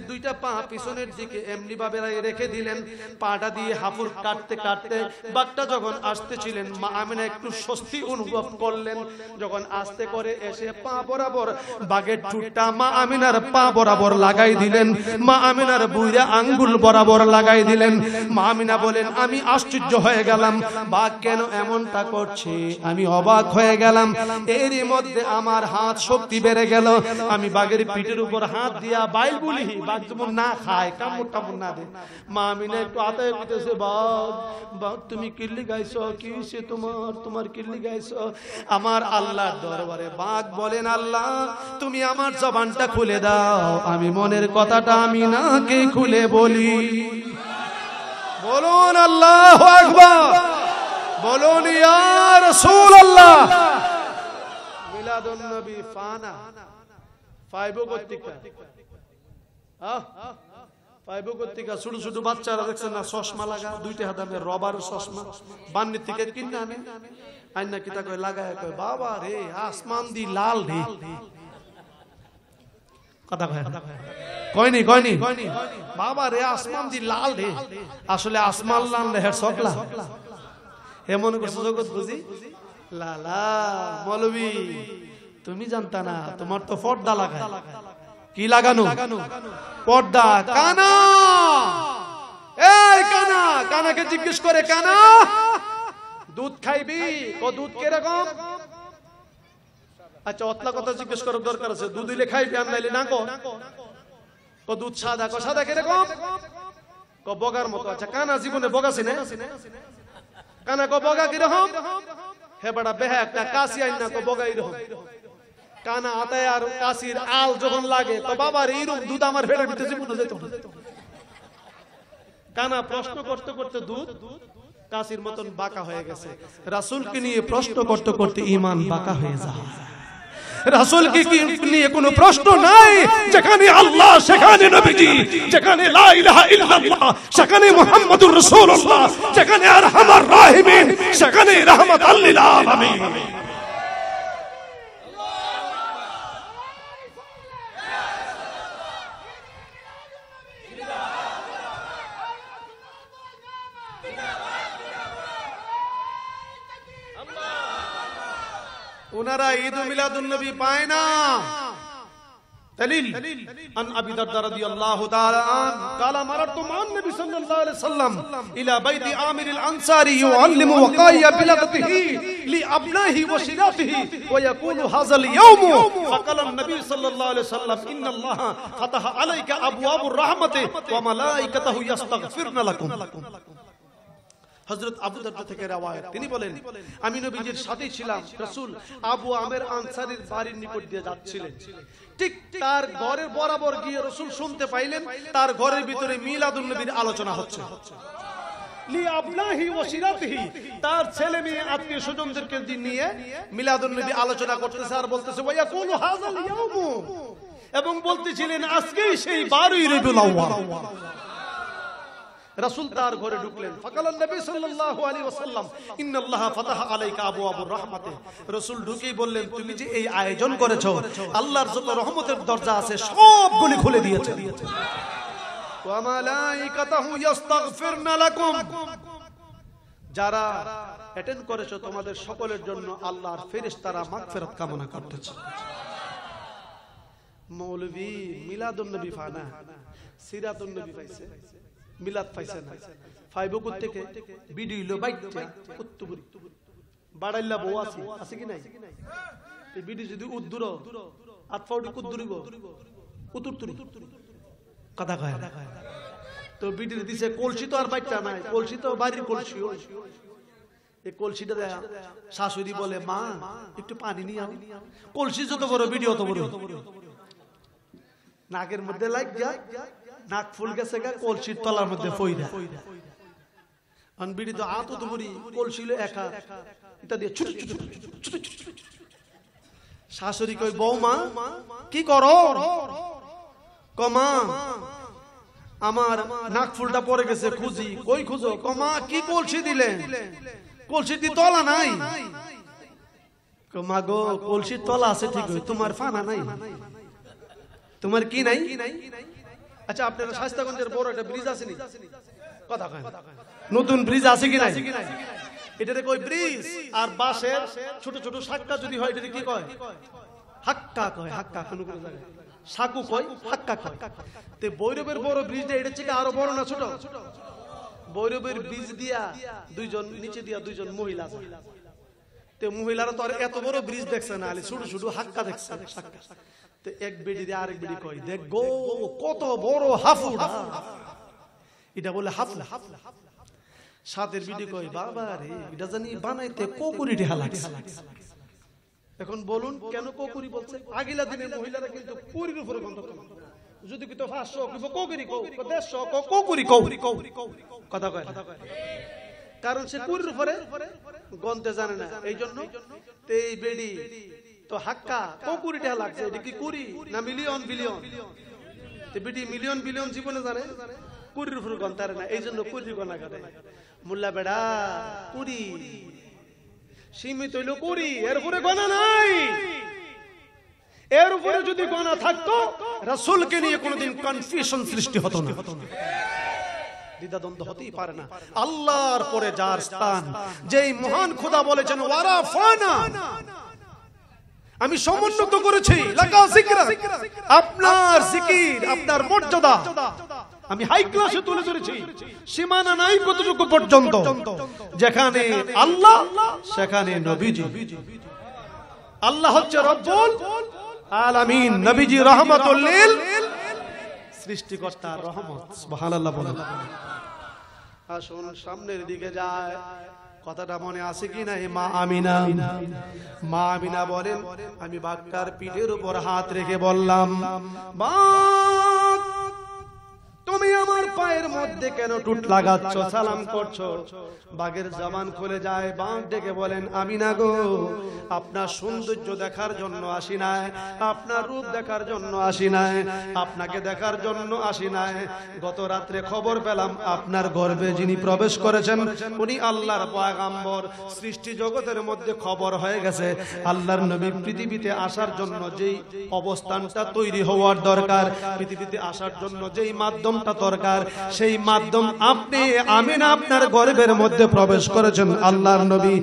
দুইটা পা পিছনের দিকে এমনি ভাবে রেখে দিলেন। পাটা দিয়ে হাফুর কাটতে কাটতে বাঘটা যখন আসতেছিলেন, মা আমিনা একটু স্বস্তি অনুভব করলেন। যখন আস্তে করে এসে পা বরাবর বাঘের ঠুটটা মা আমিনার পা বরাবর লাগাই দিলেন, মা আমিনার বুইরা আঙ্গুল বরাবর লাগাই দিলেন। মা আমিনা বলেন, আমি আশ্চর্য হয়ে গেলাম, বাঘ কেন এমনটা করছে, আমি অবাক হয়ে গেলাম। এরই মধ্যে আমার হাত শক্তি বেড়ে গেল, আমি বাঘের পিঠের উপর হাত দিয়া বাইল বলি, বাঘ যেমন না খায়, কামড় টামড় না দে। মা আমিনা একটু আতায় কইতেছে, বাঘ বাঘ তুমি কিল্লি গাইছো, কি সে তোমার কিল্লি গাইছো। আমার আল্লাহর দরবারে বাঘ বলেন, আল্লাহ তুমি আমার জবানটা খুলে দাও, আমি মনের কথাটা আমিনাকে খুলে বলি। বলুন আল্লাহু আকবার, বলুন ইয়া রাসূলুল্লাহ। মিলাদুন নবী ফানা ফাইবো কর্তিকা, ফাইবো কর্তিকা ছোট ছোট বাচ্চারা দেখছেন না, চশমা লাগা, দুইটা হাতে রবার চশমা বান্নির থেকে কিনে আনে, আইনা কিতা কয় লাগায়, কয় বাবা রে আসমান দি লাল রে, কথা কয়নি কয়নি বাবা রে আসমান দি লাল রে, আসলে আসমান লাল রে সকলা এমন করছে জগৎ বুঝি লালা। মৌলবী তুমি জানতা না, তোমার তো পর্দা লাগায়, কি লাগানো পর্দা। কানা, এই কানা, কানাকে জিজ্ঞেস করে, কানা দুধ খাইবি, ও দুধ কিরকম? আচ্ছা অতলা কথা জিজ্ঞেস করার দরকার আছে, দুধ হইলে খাইবি আর নাইলে না কো, ও দুধ সাদা, কো সাদা কিরকম? কো বগার মতো। আচ্ছা কানা জীবনে বগা চিনে? কানা কো বগা কিরকম? হে বড়া বেহা একটা কাশি আইন না, কো বগা এরকম। কানা আতায় আর কাশির আল যখন লাগে, তো বাবার এইরকম দুধ আমার পেটের ভিতরে জীবনে যেত। কানা প্রশ্ন করতে করতে দুধ কাশির মতন বাঁকা হয়ে গেছে। রাসূলকে নিয়ে প্রশ্ন করতে করতে ঈমান বাঁকা হয়ে যায়। রাসূলকে নিয়ে কোনো প্রশ্ন নাই, যেখানে আল্লাহ সেখানে নবীজি, যেখানে লা ইলাহা ইল্লাল্লাহ সেখানে মুহাম্মাদুর রাসূলুল্লাহ, যেখানে আরহামার রাহিমিন সেখানে রাহমাতাল লিল আলামিন। ওনারা ঈদ মিলাদুন নবী পায় না। দলিল আন আবি দারদা রাদিয়াল্লাহু তাআলা আন قال مررت مع النبي صلى الله عليه وسلم الى بيت عامر الانصاري يعلم وقايا بلغته لابنائه وشيراته ويقول هذا اليوم فقال النبي صلى الله عليه وسلم ان الله فتح عليك ابواب الرحمه وملائكته يستغفرن لكم। হযরত আবু দারদা থেকে রওয়ায়াত, তিনি বলেন আমি নবীজির সাথে ছিলাম, রাসূল আবু আমের আনসারীর বাড়ির নিকট দিয়ে যাচ্ছিলেন। ঠিক তার ঘরের বরাবর গিয়ে রাসূল শুনতে পাইলেন তার ঘরের ভিতরে মিলাদুন নবীর আলোচনা হচ্ছে। লি আবনাহি ওয়া শিরাতিহি, তার ছেলে মেয়ে আত্মীয় স্বজনদেরকে নিয়ে মিলাদুন নবী আলোচনা করতেছে আর বলতেছে ওয়া ইয়াকুলু হাযাল ইয়াউম, এবং বলতেছিলেন আজকেই সেই 12ই রবিউল আউয়াল। রাসূল তার ঘরে ঢুকলেন। ফাকালান নবী সাল্লাল্লাহু আলাইহি ওয়াসাল্লাম ইন্নাল্লাহা ফাতাহা আলাইকা আবওয়াবুর রাহমাতে, রাসূল ঢুকেই বললেন তুমি যে এই আয়োজন করেছো, আল্লাহর যত রহমতের দরজা আছে সবগুলি খুলে দিয়েছে। ওয়া মালাইকাতুহু ইস্তাগফিরনা লাকুম, যারা অ্যাটেন্ড করেছো তোমাদের সকলের জন্য আল্লাহর ফেরেশতারা মাগফিরাত কামনা করতেছে। মৌলভী মিলাদুন নবী ফানা, সিরাতুন নবী পাইছে, মিলাদ পাইছে না। ফাইবো থেকে ভিডিও লো বাইতে উত্তুবুরি বাড়াইলা বউ আছে, আছে কি নাই? এই ভিডিও যদি উদ্দুর আতফাউটি কুদ্দুরিব উতুরতুরি কথা কয় না। তো ভিডিও দিছে কলসি, তো আর বাইটা নাই, কলসি তো বাড়ির কলসি। এই কলসিটা শাশুড়ি বলে মা একটু পানি নিয়ে আও। কলসি যত বড় ভিডিও তত বড়, নাকের মধ্যে লাগ যা নাক ফুল গেছে গা, কলসির তলার মধ্যে ফইরা আনবিড়ি তো আতো দুবুরি কলসিলে একা এটা দিয়ে ছুট ছুট ছুট। শাশুড়ি কই বৌমা কি করো? কমা আমার নাক ফুলটা পড়ে গেছে, খুঁজি, কই খুঁজো? মা কি কলসি দিলেন? কলসির দি তলা নাই। মা গো কলসির তলা আছে ঠিক, তোমার ফানা নাই। তোমার কি নাই? আচ্ছা আপনার শাস্তাগঞ্জের বড় একটা ব্রিজ আছে নি? কথা কয় নতুন ব্রিজ আছে কি নাই? এটাতে কই ব্রিজ আর বাঁশের ছোট ছোট শাক্কা যদি হয় এটাতে কি কয়? হাক্কা কয়। হাক্কা কোন কোন জায়গায় সাকু কয়, হাক্কা কয়। তে বৈরবের বড় ব্রিজটা এটা থেকে আরো বড় না ছোট? বৈরবের ব্রিজ দিয়া দুইজন নিচে দিয়া দুইজন মহিলা আছে। তে মহিলারা তো আর এত বড় ব্রিজ দেখছে না, আলি ছোট ছোট হাক্কা দেখছে। তে এক বেডি দিয়ে আরেক বেডি কয়, দেখ গো কত বড় হাফুড়া। এটা বলে হাফলা। সাতের বিডি কয়, বাবা রে এটা জানি বানাইতে কোকুরি ঢেলা লাগছে। এখন বলুন কেন কোকুরি বলছে? আগিলা দিনে মহিলারা কিন্তু কুরির উপরে গন্ধ করে। যদি কি তো 500 কিবা কোকুরি কও, 150 কোকুরি কও, কথা কয়। কারণ সে কুরির উপরে গন্ধে জানে না, এইজন্য তে এই বেডি তো হাক্কা কোকুরি ঢেলা লাগছে। এটা কি কুরি না মিলিয়ন বিলিয়ন? তে বেডি মিলিয়ন বিলিয়ন জীবনে জানে, কুরির উপরে গন্ধ জানে না, এইজন্য কুরি গনা কাটে। মুল্লা বেড়া কুরি সীমিত হইল কুরি, এর উপরে গণা নাই। এর উপরে যদি গণা থাকতো রাসূলকে নিয়ে কোনোদিন কনফিউশন সৃষ্টি হতো না, দ্বিধাদ্বন্দ্ব হতেই পারে না। আল্লাহর পরে যার স্থান, যেই মহান খোদা বলেছেন ওয়ারাফানা, আমি সমুন্নত করেছি লাকা যিকরা, আপনার জিকির আপনার মর্যাদা আমি হাই ক্লাসে তুলে ধরেছি। সীমানা নাই কতটুকু পর্যন্ত, যেখানে আল্লাহ সেখানে নবীজি। আল্লাহ হচ্ছে রব্বুল আলামিন, নবীজি রহমাতুল লিল সৃষ্টিকর্তার রহমত। সুবহানাল্লাহ বলেন। আসুন সামনের দিকে যায়, কথাটা মনে আছে কি না? মা আমিনা, মা আমিনা বলেন, আমি বাক্কার পিঠের উপর হাত রেখে বললাম, মা তুমি আমার পায়ের মধ্যে কেন টুট লাগাচ্ছ, সালাম করছো? বাঘের জবান খুলে যায়, বাঘ ডেকে বলেন, আমিনা গো আপনার সৌন্দর্য দেখার জন্য আসি নাই, আপনার রূপ দেখার জন্য আসি নাই, আপনাকে দেখার জন্য আসি নাই। গত রাত্রে খবর পেলাম আপনার গর্ভে যিনি প্রবেশ করেছেন উনি আল্লাহর পয়গম্বর। সৃষ্টি জগতের মধ্যে খবর হয়ে গেছে আল্লাহর নবী পৃথিবীতে আসার জন্য যেই অবস্থানটা তৈরি হওয়ার দরকার, পৃথিবীতে আসার জন্য যেই মাধ্যম দরকার, সেই মাধ্যম আপনি আমিনা আপনার গর্ভের মধ্যে প্রবেশ করেছেন আল্লাহর নবী।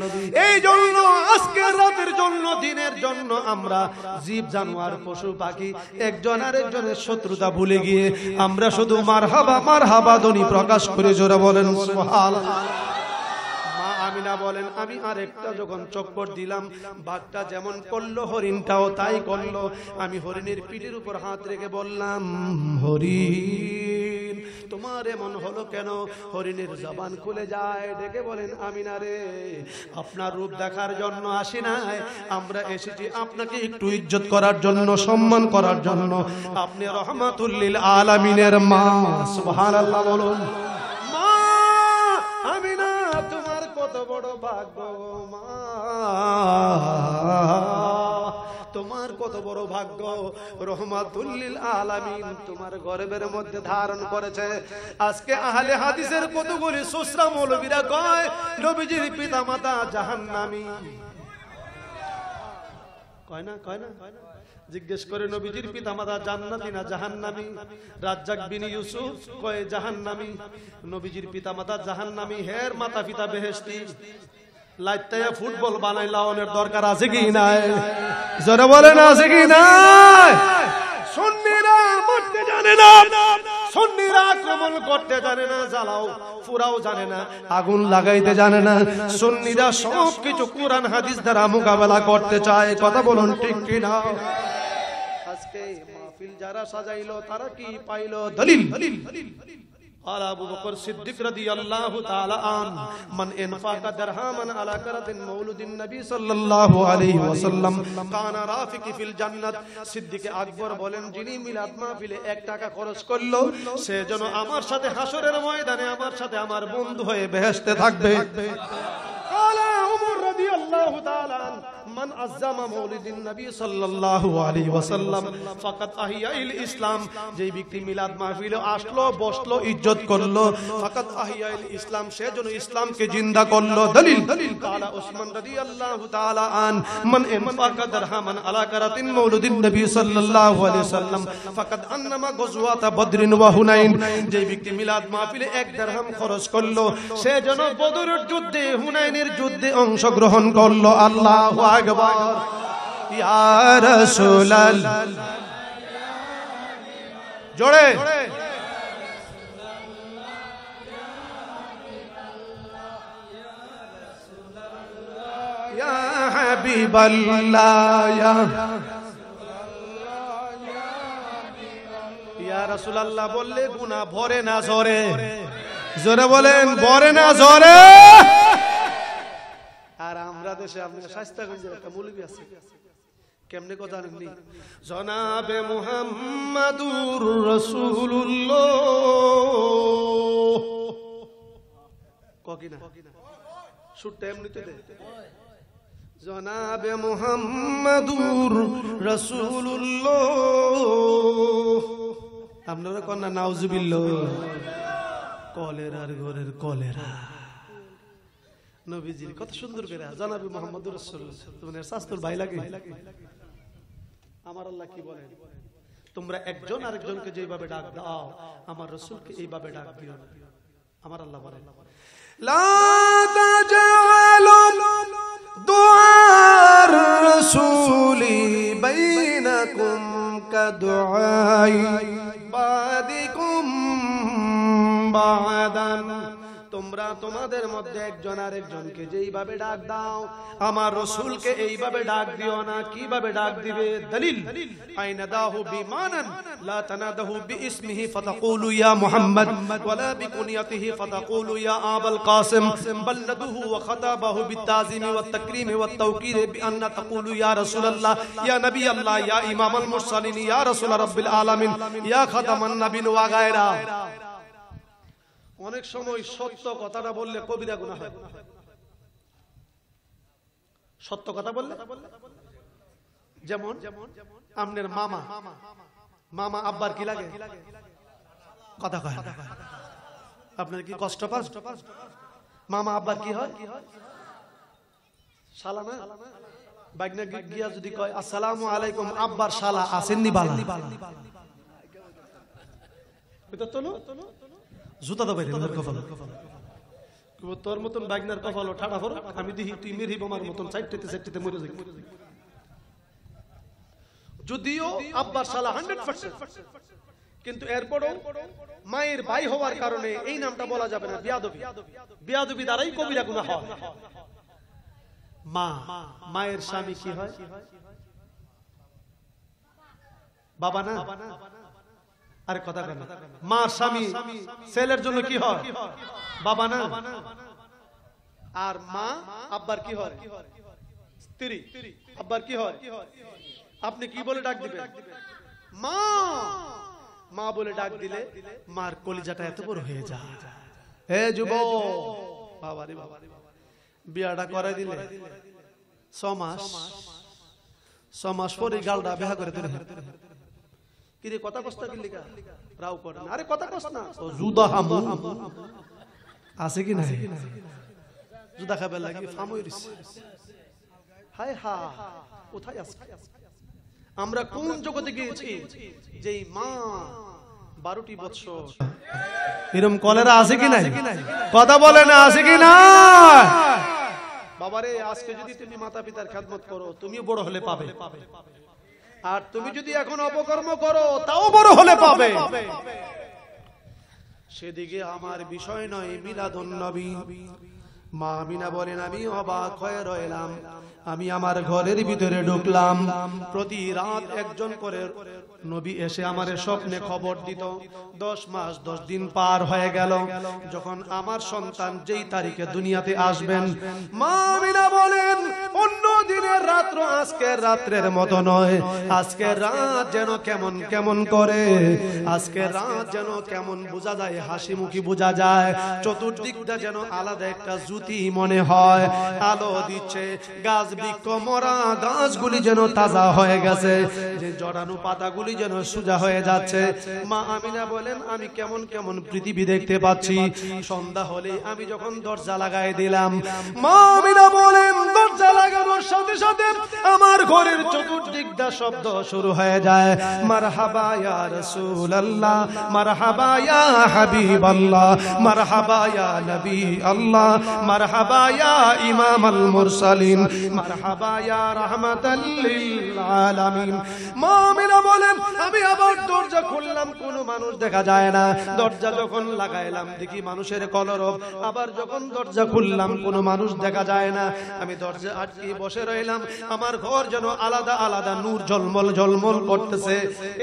এই জন্য আজকের রাতের জন্য দিনের জন্য আমরা জীব জানোয়ার পশু পাখি একজন আরেকজনের শত্রুতা ভুলে গিয়ে আমরা শুধু মারহাবা মারহাবা ধ্বনি প্রকাশ করে জোরে বলেন সুবহানাল্লাহ। আমিনা বলেন, আমি আরেকটা যখন চক্কর দিলাম বাঘটা যেমন করলো হরিণটাও তাই করলো। আমি হরিণের পিঠের উপর হাত রেখে বললাম, হরিণ তোমার এমন হলো কেন? হরিণের জবান খুলে যায়, ডেকে বলেন, আমিনা রে আপনার রূপ দেখার জন্য আসি নাই, আমরা এসেছি আপনাকে একটু ইজ্জত করার জন্য, সম্মান করার জন্য। আপনি রহমাতুল লিল আলামিনের মা। সুবহানাল্লাহ বলুন। মা আমিনা তোমার কত বড় ভাগ্য, মা তোমার কত বড় ভাগ্য, রহমাতুল লিল আলামিন তোমার গর্ভের মধ্যে ধারণ করেছে। আজকে আহলে হাদিসের কতগুলি সুসরা মৌলবীরা কয় নবীজির পিতামাতা জাহান্নামী। কয় না? কয় না? জিজ্ঞেস করে নবীজির পিতামাতা জান্নাতি না জাহান্নামী? রাজ্জাক বিন ইউসুফ কয় জাহান্নামী। নবীজির পিতামাতা জাহান্নামী, হের মাতা পিতা বেহেশতি। লাইতায়া ফুটবল বানাই লাওনের দরকার আছে কি নাই? জোরে বলেন আছে কি নাই? সুন্নিরা মরতে জানে না, সুন্নিরা আক্রমণ করতে জানে না, জ্বালাও পুরাও জানে না, আগুন লাগাইতে জানে না। সুন্নিরা সবকিছু কোরআন হাদিস দ্বারা মোকাবেলা করতে চায়। কথা বলুন ঠিক কি না? আজকে মাহফিল যারা সাজাইলো তারা কি পাইলো? দলিল। আলা আবু বকর সিদ্দিক রাদিয়াল্লাহু তাআলা আন মান ইনফাকা দিরহামান আলা কারাতিন মাউলুদিন নবী সাল্লাল্লাহু আলাইহি ওয়াসাল্লাম কানা রাফিকি ফিল জান্নাত। সিদ্দিক আকবর বলেন, যিনি মিলাদ মাহফিলে 1 টাকা খরচ করলো সে যেন আমার সাথে হাসরের ময়দানে আমার সাথে আমার বন্ধু হয়ে বেহেশতে থাকবে। আলা উমর রাদিয়াল্লাহু তাআলা মান আজ্জামা মাউলিদিন নবী সাল্লাল্লাহু আলাইহি ওয়াসাল্লাম ফাকাত আহিয়াইল ইসলাম, যেই ব্যক্তি মিলাদ মাহফিলে আসলো, বসলো, ইজ্জত করলো, ফাকাত আহিয়াইল ইসলাম, সে যেন ইসলামকে জিন্দা করলো। দলিল কালা উসমান রাদিয়াল্লাহু তাআলা আন মান ইনফাকা দিরহামান আলা কারাতিন মাউলিদিন নবী সাল্লাল্লাহু আলাইহি ওয়াসাল্লাম ফাকাত আন্নামা গজওয়াত বদরিন ওয়া হুনাইন, যেই ব্যক্তি মিলাদ মাহফিলে 1 দিরহাম খরচ করলো, সে যেন বদরের যুদ্ধে, হুনাইনের যুদ্ধে অংশগ্রহণ করলো। আল্লাহু আকবার। ইয়া রাসূলুল্লাহ, জোরে ইয়া হাবিবাল্লাহ, ইয়া রাসূলুল্লাহ বললে গুনাহ ভরে না জোরে? জোরে বলেন, ভরে না জোরে? আর আমরা দেশে আপনার শাস্তাগঞ্জের একটা মৌলবী আছে, কেমনে কথা জানেননি? জনাবে মুহাম্মাদুর রাসূলুল্লাহ কিনা সুরটা এমনিতে দে, জনাবে মুহাম্মাদুর রাসূলুল্লাহ। আপনারা কন্যা নাউজুবিল্লাহ, কলেরার ঘরের কলেরা নবীজির কত সুন্দর করে জনাবে মুহাম্মদুর রাসূলুল্লাহ। তোমাদের শাস্ত্র ভাই লাগে? আমার আল্লাহ কি বলেন? তোমরা একজন আরেকজনকে যেভাবে ডাক দাও, আমার রাসূলকে এইভাবে ডাক দিও। আমার আল্লাহ বলেন, লা তাজআলু দুআর রাসূলি বাইনাকুম কাদুআই বাদিকুম বাদান। তোমরা তোমাদের মধ্যে একজন আরেকজনকে যেইভাবে ডাক দাও, আমার রাসূলকে এইভাবে ডাক দিও না। কিভাবে ডাক দিবে? দলিল আইনাদাহু বিমানান লা তানাদাহু বিইসমিহি ফাতাকুলু ইয়া মুহাম্মদ ওয়ালা বিকুনিয়াতিহি ফাতাকুলু ইয়া আবাল কাসিম বাল নাদুহু ওয়া খাতাবাহু বিতাযিমি ওয়াত তাকরিমি ওয়াত তাওকির বিআন্না তাকুলু ইয়া রাসূলুল্লাহ ইয়া নবী আল্লাহ ইয়া ইমামাল মুরসালিন ইয়া রাসূল রাব্বিল আলামিন ইয়া খাতামান নবিয়্যিন ওয়া গায়রা। অনেক সময় সত্য কথাটা বললে কবিরা গুনাহ হয়। সত্য কথা বললে, যেমন আপনার মামা আব্বার কি লাগে? কথা কয়। আপনার কি কষ্ট পান? মামা আব্বার কি হয়? শালা না? বাইগনা গিয়া যদি কয় আসসালামু আলাইকুম, আব্বার শালা আসেননি বালা, এটা তো জুতা দবাই দেন কপাল। তোর মতন বাগনার কপাল ঠাড়া ফরক, আমি দেখি তুই মেরি বোমার মতন সাইডতে মরে যাই। যদিও আব্বার শালা 100%, কিন্তু এরপরও মায়ের ভাই হওয়ার কারণে এই নামটা বলা যাবে না। বিয়াদবি, বিয়াদবি দ্বারাই কবিরা গুনাহ হয়। মায়ের স্বামী কি হয়? বাবা না? আরে কথা কেন? মা স্বামী ছেলের জন্য কি হয়? বাবা না? আর মা আব্বার কি হয়? স্ত্রী। আব্বার কি হয়? আপনি কি বলে ডাক দিবেন? মা। মা বলে ডাক দিলে মার কলিজাটা এত বড় হয়ে যায়। হে যুবক, বাবা রে বাবা, বিয়াটা করে দিলে 6 মাস পরে গালটা বিয়া করে দিলে, কিরে কথা কস্তা কি লিখা রাও করে না? আরে কথা কস না, ও জুদা হামু আছে কি নাই? জুদা খাবে লাগি ফামইরিস। হায় হা, কোথায় আছে? আমরা কোন জগতে গিয়েছি যেই মা 12টি বছর এরকম কলেরা আছে কি নাই? কথা বলে না, আছে কি না? বাবারে, আজকে যদি তুমি মাতা পিতার খেদমত করো, তুমিও বড় হলে পাবে। আর তুমি যদি এখন অপকর্ম করো, তাও বড় হলে পাবে। সেদিকে আমার বিষয় নয়। মিলাদুন নবী। মা আমিনা বলেন, আমি অবাক হয়ে রইলাম। আমি আমার ঘরের ভিতরে ঢুকলাম, প্রতি রাত একজন করে নবী এসে আমারে স্বপ্নে খবর দিত। 10 মাস 10 দিন পার হয়ে গেল। যখন আমার সন্তান যেই তারিখে দুনিয়াতে আসবেন, মা আমিনা বলেন অন্য দিনের রাত্র আজকের রাত্রের মতো নয়। আজকের রাত যেন কেমন কেমন করে, আজকের রাত যেন কেমন বোঝা যায়, হাসি মুখী বোঝা যায়, চতুর্দিকটা যেন আলাদা একটা জ্যোতি মনে হয়, আলো দিচ্ছে। গাছ বৃক্ষ মরা গাছগুলি যেন তাজা হয়ে গেছে, যে জড়ানো পাতাগুলি যেন সোজা হয়ে যাচ্ছে। মা আমিনা বলেন আমি কেমন কেমন পৃথিবী দেখতে পাচ্ছি। সন্ধ্যা হলে আমি যখন দরজা লাগাই দিলাম, মা আমিনা বলেন দরজা লাগানোর সাথে সাথে আমার ঘরের চতুর্দিকটা শব্দ শুরু হয়ে যায়, মারহাবা ইয়া রাসূলুল্লাহ, মারহাবা ইয়া হাবিবাল্লাহ, মারহাবা ইয়া নবী আল্লাহ, মারহাবা ইয়া ইমামাল মুরসালিন, মারহাবা ইয়া রাহমাতাল লিল আলামিন। মা আমিনা বলেন আমি আবার দরজা খুললাম, কোনো মানুষ দেখা যায় না। দরজা যখন লাগাইলাম দেখি মানুষের কলরব। আবার যখন দরজা খুললাম কোনো মানুষ দেখা যায় না। আমি দরজা আটকে বসে রইলাম। আমার ঘর যেন আলাদা আলাদা নূর ঝলমল ঝলমল করতেছে।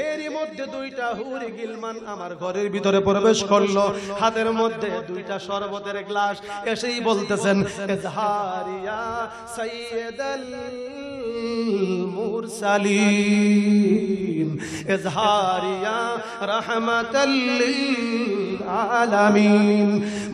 এরই মধ্যে 2টা হুরি গিলমান আমার ঘরের ভিতরে প্রবেশ করলো। হাতের মধ্যে 2টা শরবতের গ্লাস। এসেই বলতেছেন ইজহারিয়া সাইয়্যিদাল মুরসালিন, ইজহারিয়া রাহমাতাল লিল আলামিন।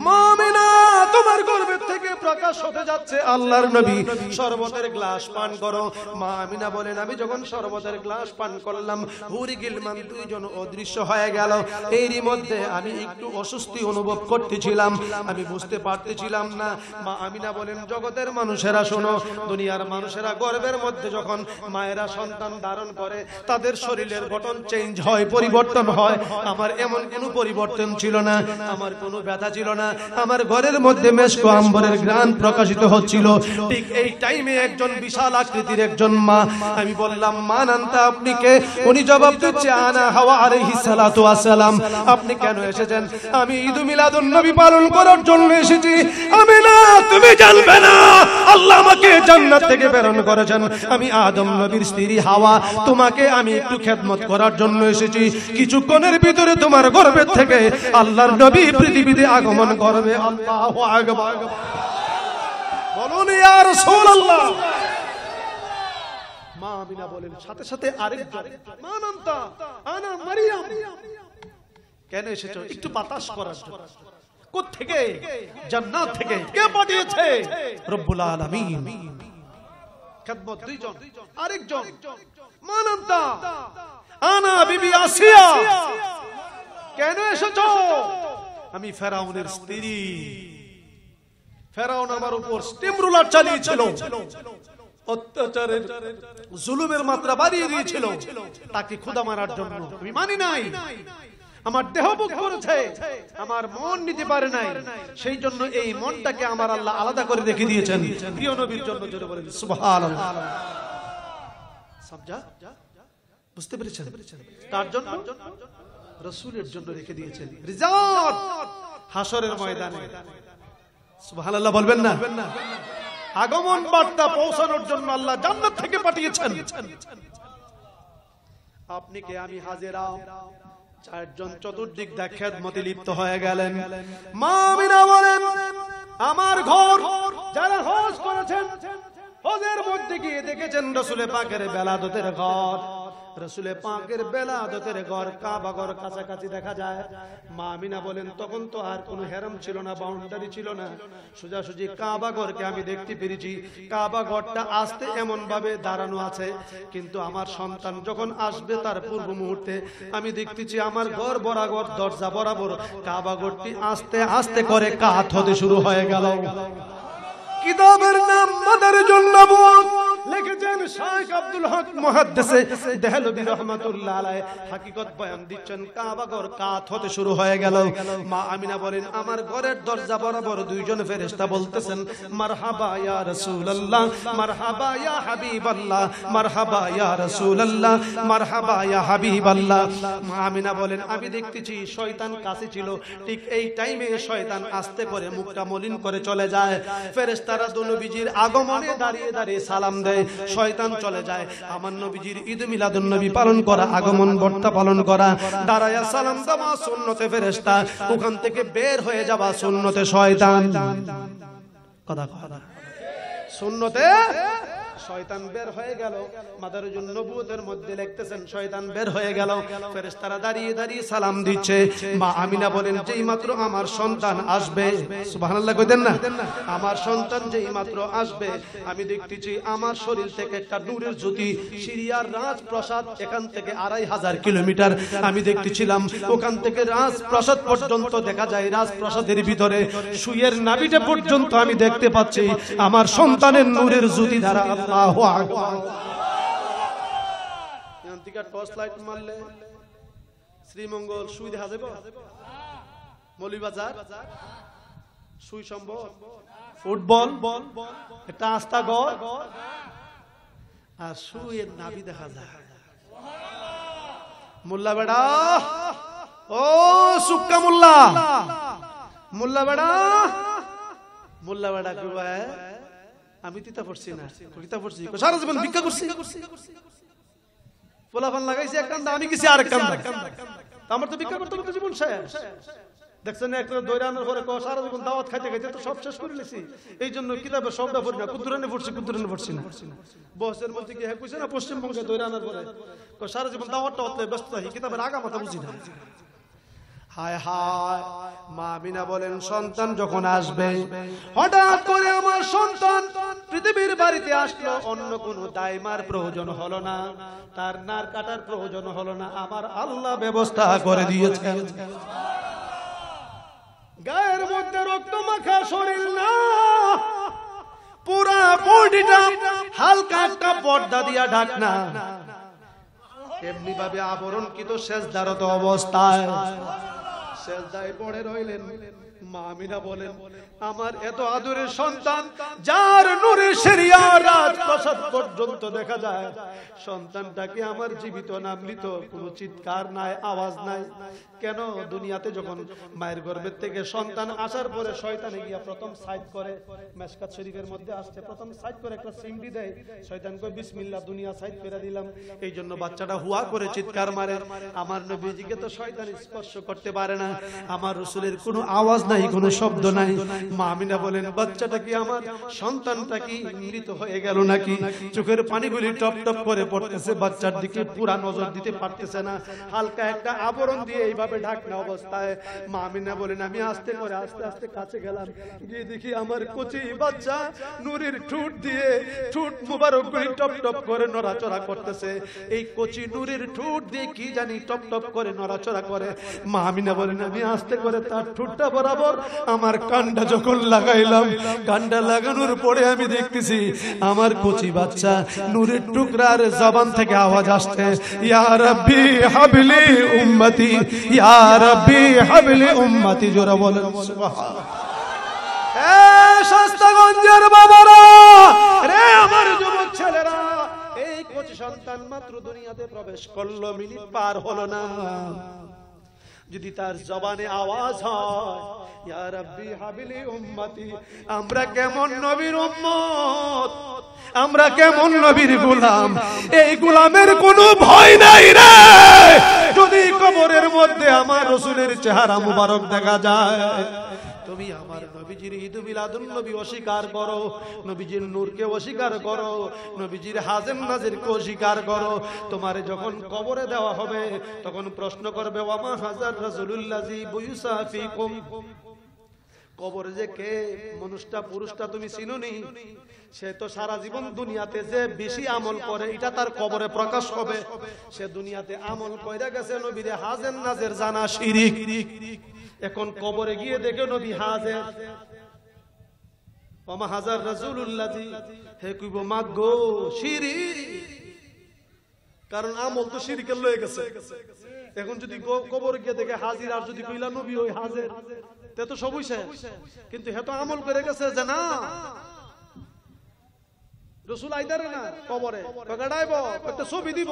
মুমিনা তোমার গর্ভের থেকে প্রকাশ হতে যাচ্ছে আল্লাহর নবী, শরবতের গ্লাস পান করো। মা আমিনা বলেন আমি যখন শরবতের গ্লাস পান করলাম, হুরি গিলমান 2 জন অদৃশ্য হয়ে গেল। এরই মধ্যে আমি একটু অস্বস্তি অনুভব করতেছিলাম, আমি বুঝতে পারতেছিলাম না। মা আমিনা বলেন জগতের মানুষেরা শোনো, দুনিয়ার মানুষেরা গর্ভের মধ্যে যখন মায়েরা সন্তান ধারণ করে তাদের শরীরের গঠন চেঞ্জ হয়, পরিবর্তন হয়। আমার এমন কোনো পরিবর্তন ছিল না, আমার কোনো ব্যথা ছিল না। আমার ঘরের মধ্যে মেশক আম্বরের ঘ্রাণ প্রকাশিত হচ্ছিল। ঠিক এই টাইমে একজন বিশাল আকৃতির একজন মা, আমি বললাম মা নান্তা আপনি কে? উনি জবাব দিচ্ছে আনা হাওয়া আলাইহিস সালাতু ওয়াস সালাম। আপনি কেন এসেছেন? আমি ঈদ মিলাদুন নবী পালন করার জন্য এসেছি। আমি না, তুমি জানবে না আল্লাহ আমাকে জান্নাত থেকে প্রেরণ করেছেন। আমি আদম নবীর স্ত্রী হাওয়া, তোমাকে আমি একটু খেদমত করার জন্য এসেছি। কিছুক্ষণের ভিতরে তোমার গর্ভের থেকে আল্লাহর নবী পৃথিবীতে আগমন করবে। আল্লাহু আকবার, বলুন ইয়া রাসূলুল্লাহ। মা আমিনা বলেন সাথে সাথে আরেকজন, মা নান্তা আনা মারিয়াম। কেন এসেছো? একটু বাতাস করার জন্য। কোথা থেকে? জান্নাত থেকে। কে পাঠিয়েছে? রব্বুল আলামিন। খেদমত 2 জন। আরেকজন মা নান্তা আনা বিবি আসিয়া। কেন এসেছো? আমি ফেরাউনের স্ত্রী। ফেরাউন আমার উপর স্টিম রুলার চালিয়েছিল, অত্যাচারের জুলুমের মাত্রা বাড়িয়ে দিয়েছিল তাকে খোদা মারার জন্য। আমি মানি নাই, আমার দেহ বুক করেছে, আমার মন নিতে পারে নাই। সেই জন্য এই মনটাকে আমার আল্লাহ আলাদা করে রেখে দিয়েছেন প্রিয় নবীর জন্য। জোরে বলেন সুবহানাল্লাহ। সমঝা? বুঝতে পেরেছেন? তার জন্য রাসূলের জন্য রেখে দিয়েছেন রিজার্ভ হাসরের ময়দানে। সুবহানাল্লাহ বলবেন না? আগমন বার্তা পৌঁছানোর জন্য আল্লাহ জান্নাত থেকে পাঠিয়েছেন। আপনি কে? আমি হাজেরা। 4 জন চতুর্দিক দিয়ে খেদমতে লিপ্ত হয়ে গেলেন। মা আমিনা বলেন আমার ঘর যারা হজ করেছেন, হজের মধ্যে গিয়ে দেখেছেন রাসূলে পাকের বেলাদতের ঘর। রাসূলে পাকের বেলাদতের ঘর কাবা ঘর কাছাকাছি দেখা যায়। মা আমিনা বলেন তখন তো আর কোনো হেরাম ছিল না, বাউন্ডারি ছিল না, সোজাসুজি কাবা ঘরকে আমি দেখতে পেরেছি। কাবা ঘরটা আসতে এমন ভাবে দাঁড়ানো আছে, কিন্তু আমার সন্তান যখন আসবে তার পূর্ব মুহূর্তে আমি দেখতেছি আমার ঘর বরাবর দরজা বরাবর কাবা ঘরটি আস্তে আস্তে করে কাত হতে শুরু হয়ে গেল। কিতাবের নাম মাদারিজুন নবুওয়াত, লিখেছেন শেখ আব্দুল হক মুহাদ্দিসে দেহলভী রাহমাতুল্লাহ আলাইহি। হাকিকত বয়ান দিচ্ছেন কাবা ঘর কাত হতে শুরু হয়ে গেল। মা আমিনা বলেন আমার ঘরের দরজা বরাবর 2 জন ফেরেশতা বলতেছেন মারহাবা ইয়া রাসূলুল্লাহ, মারহাবা ইয়া হাবিবাল্লাহ, মারহাবা ইয়া রাসূলুল্লাহ, মারহাবা ইয়া হাবিবাল্লাহ। মা আমিনা বলেন আমি দেখতেছি শয়তান কাছে ছিল। ঠিক এই টাইমে শয়তান আস্তে করে মুখটা মলিন করে চলে যায়। ফেরেশতারা নবীজির আগমনে দাঁড়িয়ে দাঁড়িয়ে সালাম দেয়। দেয়, শয়তান চলে যায়। আমার নবীজির ঈদ মিলাদুন নবী পালন করা, আগমন বার্তা পালন করা, দাঁড়ায়া সালাম দেওয়া সুন্নতে ফেরেশতা, ওখান থেকে বের হয়ে যাওয়া সুন্নতে শয়তান। কথা কথা সুন্নতে শয়তান বের হয়ে গেল। মাদারুজুন নবুয়তের মধ্যে লিখতেছেন শয়তান বের হয়ে গেল, ফেরেশতারা দাঁড়িয়ে দাঁড়িয়ে সালাম দিচ্ছে। মা আমিনা বলেন যেই মাত্র আমার সন্তান আসবে, সুবহানাল্লাহ কইতেন না, আমার সন্তান যেই মাত্র আসবে আমি দেখতেছি আমার শরীর থেকে একটা নূরের জ্যোতি, সিরিয়ার রাজপ্রাসাদ এখান থেকে 2500 কিলোমিটার আমি দেখতেছিলাম, ওখান থেকে রাজপ্রাসাদ পর্যন্ত দেখা যায়। রাজপ্রাসাদের ভিতরে সুয়ের নাভিটা পর্যন্ত আমি দেখতে পাচ্ছি আমার সন্তানের নূরের জ্যোতি দ্বারা। আল্লাহু আকবার। এখানটিকা টর্চ লাইট মারলে শ্রীমঙ্গল সুই দেখা যাবে, মৌলভীবাজার সুই সম্ভব, ফুটবল একটা আস্থা গড় আর সুইয়ের নাভি দেখা যায়। মোল্লা বেড়া, ও সুক্কা মোল্লা, মোল্লা বেড়া, মোল্লা বেড়া কি ভাই আমি তিতা পড়ছি না, কিতা পড়ছি সারা জীবন ভিক্ষা করছি, পোলাপান লাগাইছি এক কান্দা, আমি গেছি আরেক কান্দা, আমার তো ভিক্ষা করতে করতে জীবন শেষ। দেখছেন একটা দৈরানোর পরে সারা জীবন দাওয়াত খাইতে খাইতে তো সব শেষ করে নিয়েছি। এই জন্য কিতাবের শব্দটা পড়ি না, কুদ্দুরানে পড়ছি, কুদ্দুরানে পড়ছি না। বসের মধ্যে কি কইছে না পশ্চিমবঙ্গে দৈরানোর পরে সারা জীবন দাওয়াতটা হতে ব্যস্ত থাকি, কিতাবের আগা মাথা বুঝি না। হায় হায়, মা আমিনা বলেন সন্তান যখন আসবে, হঠাৎ করে আমার সন্তান পৃথিবীর বাড়িতে আসলো, অন্য কোনো দাইমার প্রয়োজন হলো না, তার নার কাটার প্রয়োজন হলো না, আমার আল্লাহ ব্যবস্থা করে দিয়েছেন। গায়ের মধ্যে রক্ত মাখা শরীর না, পুরা বডিটা হালকা একটা পর্দা দিয়া ঢাকনা, এমনি ভাবে আবরণকৃত সেজদারত অবস্থায় সেজদায় পড়ে রইলেন। মা আমিনা বলেন আমার এত আদরের সন্তান যার নূরে সিরিয়া রাজপ্রাসাদ পর্যন্ত দেখা যায়, সন্তানটাকে আমার জীবিত না মৃত, কোনো চিৎকার নাই, আওয়াজ নাই। কেন? দুনিয়াতে যখন মায়ের গর্ভের থেকে সন্তান আসার পরে শয়তানে গিয়া প্রথম সাইড করে, মেশকাত শরীফের মধ্যে আসছে, প্রথম সাইড করে একটা সিমডি দেয়, শয়তান কয় বিসমিল্লাহ, দুনিয়া সাইড করে দিলাম। এই জন্য বাচ্চাটা হুয়া করে চিৎকার মারে। আমার নবীজিকে তো শয়তান স্পর্শ করতে পারে না, আমার রাসূলের কোনো আওয়াজ নাই, কোনো শব্দ নাই। মা আমিনা বলেন বাচ্চাটা কি আমার সন্তানটা কি মৃত হয়ে গেল নাকি? চোখের পানিগুলি টপ টপ করে পড়তেছে, বাচ্চার দিকে পুরা নজর দিতে পারতেছে না, হালকা একটা আবরণ দিয়ে এইভাবে ঢাকনা অবস্থায়। মা আমিনা বলেন আমি আস্তে করে আস্তে আস্তে কাছে গেলাম, গিয়ে দেখি আমার কচি বাচ্চা নূরের ঠোঁট দিয়ে ঠোঁট মুবারকগুলি টপ টপ করে নড়াচড়া করতেছে। এই কচি নূরের ঠোঁট দিয়ে কি জানি টপ টপ করে নড়াচড়া করে। মা আমিনা বলেন আমি আস্তে করে তার ঠোঁটটা বরাবর আমার কানটা যখন লাগাইলাম, কানটা লাগানোর পরে আমি দেখতেছি আমার কচি বাচ্চা নূরের টুকরার জবান থেকে আওয়াজ আসছে, ইয়া রাব্বি হাবলি উম্মতি, ইয়া রাব্বি হাবলি উম্মতি। জোরে বলেন সুবহানাল্লাহ। এ শাস্তাগঞ্জের বাবারা রে, আমার যুবক ছেলেরা, এই কচি সন্তান মাত্র দুনিয়াতে প্রবেশ করলো, মিনিট পার হলো না, যদি তার জবানে আওয়াজ হয় ইয়া রাব্বি হাবলি উম্মতি, আমরা কেমন নবীর উম্মত, আমরা কেমন নবীর গোলাম, এই গোলামের কোনো ভয় নাই রে। যদি কবরের মধ্যে আমার রাসূলের চেহারা মুবারক দেখা যায়, তুমি আমার নবীজির ঈদ মিলাদুন নবী অস্বীকার করো, নবীজির নূরকে অস্বীকার করো, নবীজির হাজেম নাজিরকে অস্বীকার করো, তোমারে যখন কবরে দেওয়া হবে তখন প্রশ্ন করবে ওয়ামা হাজার রাসূলুল্লাহি বুয়ুসা ফিকুম, কবরে যে কে মানুষটা পুরুষটা তুমি চিনোনি, সে তো সারা জীবন দুনিয়াতে যে বেশি আমল করে এটা তার কবরে প্রকাশ হবে। সে দুনিয়াতে আমল কইরা গেছে, নবীরে হাজেম নাজির জানা শিরিক, এখন কবরে গিয়ে দেখে নবী হাজির, ওমা হাজার রাসূলুল্লাহি, হে কইব মাগো শিরিক, কারণ আমল তো শিরিকের লয়ে গেছে। এখন যদি কবরে গিয়ে দেখে হাজির, আর যদি কইলা নবী ওই হাজির, তে তো সবই শেষ। কিন্তু হে তো আমল করে গেছে যে না রাসূল আইদারে না কবরে কগাড়াইবো, একটা ছবি দিব,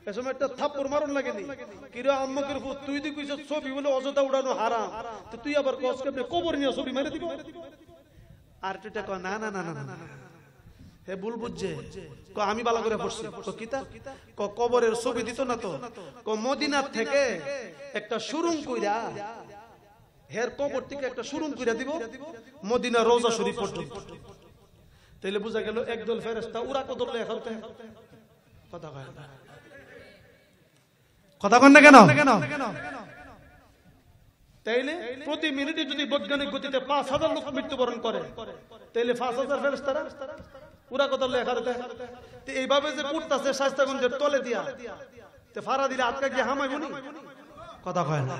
এসময় একটা থাপ্পড় মারণ লাগেনি, কিরে আম্মকের পুত তুই দি কইছ ছবি বলে অযথা উড়ানো হারাম, তো তুই আবার কস কেমনে কবর নিয়ে ছবি মেরে দিব। আর তুইটা কয় না না না না না, হে ভুল বুঝছে, আমি ভালো করে পড়ছি। কিতা কবরের ছবি দিত না তো, মদিনার থেকে একটা সুরুং কইরা, হের কবর থেকে একটা সুরুং কইরা দিব মদিনা রওজা শরীফ পর্যন্ত। তাইলে বুঝা গেল একদল ফেরেশতা উরা কদর লয়ে এখন কথা কয় না, কথা কন না কেন? তাইলে প্রতি মিনিটে যদি বৈজ্ঞানিক গতিতে 5000 লোক মৃত্যুবরণ করে, তাইলে 5000 ফেরেশতারা উরা কদর লয়ে এখন এইভাবে যে পড়তাছে শাস্তাগঞ্জের তলে দিয়া, তে ফারা দিলে আটকা গিয়ে হামাইবনি, কথা কয় না।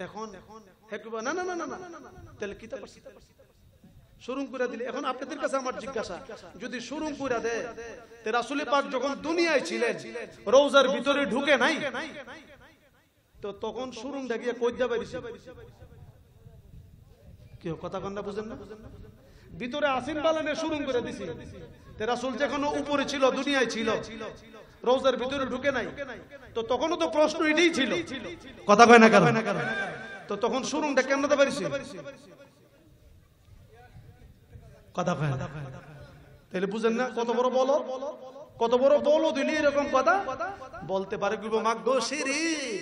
এখন না না না না না, তাহলে কি তা করছে? শুরু করে দিলে। এখন আপনাদের কাছে আমার জিজ্ঞাসা, যদি শুরু করে দেয়, তে রাসূল পাক যখন দুনিয়ায় ছিলেন রওজার ভিতরে ঢুকে নাই, তো তখন শুরুটা গিয়ে কই যা বাইরিছে? কি কথা কন্না বুঝেন না? ভিতরে আসিন বালানে শুরু করে দিছি, তে রাসূল যখন উপরে ছিল, দুনিয়ায় ছিল, রওজার ভিতরে ঢুকে নাই, তো তখনও তো প্রশ্ন এটাই ছিল, কথা কয় না কেন? তো তখন শুরুটা কেন দিতে পারিস? কথা কয় না। তাহলে বুঝেন না কত বড় বলো, কত বড় বলো দিলি এরকম কথা বলতে পারে। কইব মাগো শিরিক,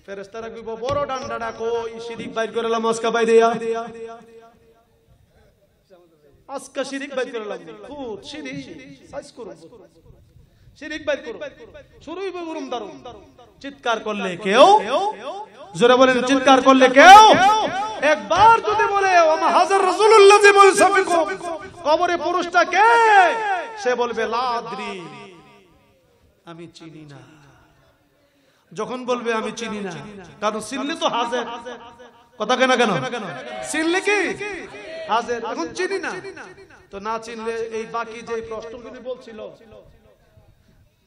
ফেরেশতারা কইব বড় ডান্ডাটা কই, শিরিক বাইর করলাম আজকে বাইরেয়া, আজকে শিরিক বাইর করলাম, খুদ শিরিক সাইজ করব, শিরিক বাইর করব, শুরুই বগুরুম দারুম। চিৎকার করলে কেউ, জোরে বলেন চিৎকার করলে কেউ, একবার যদি বলে ওমা হাজার রাসূলুল্লাহ জি মুলসাফিকু, কবরে পুরুষটা কে? সে বলবে লা আদরি, আমি চিনি না। যখন বলবে আমি চিনি না, কারণ চিনলে তো হাজার, কথা কেন কেন? চিনলে কি হাজার, এখন চিনি না, তো না চিনলে এই বাকি যে প্রশ্নগুলি বলছিল,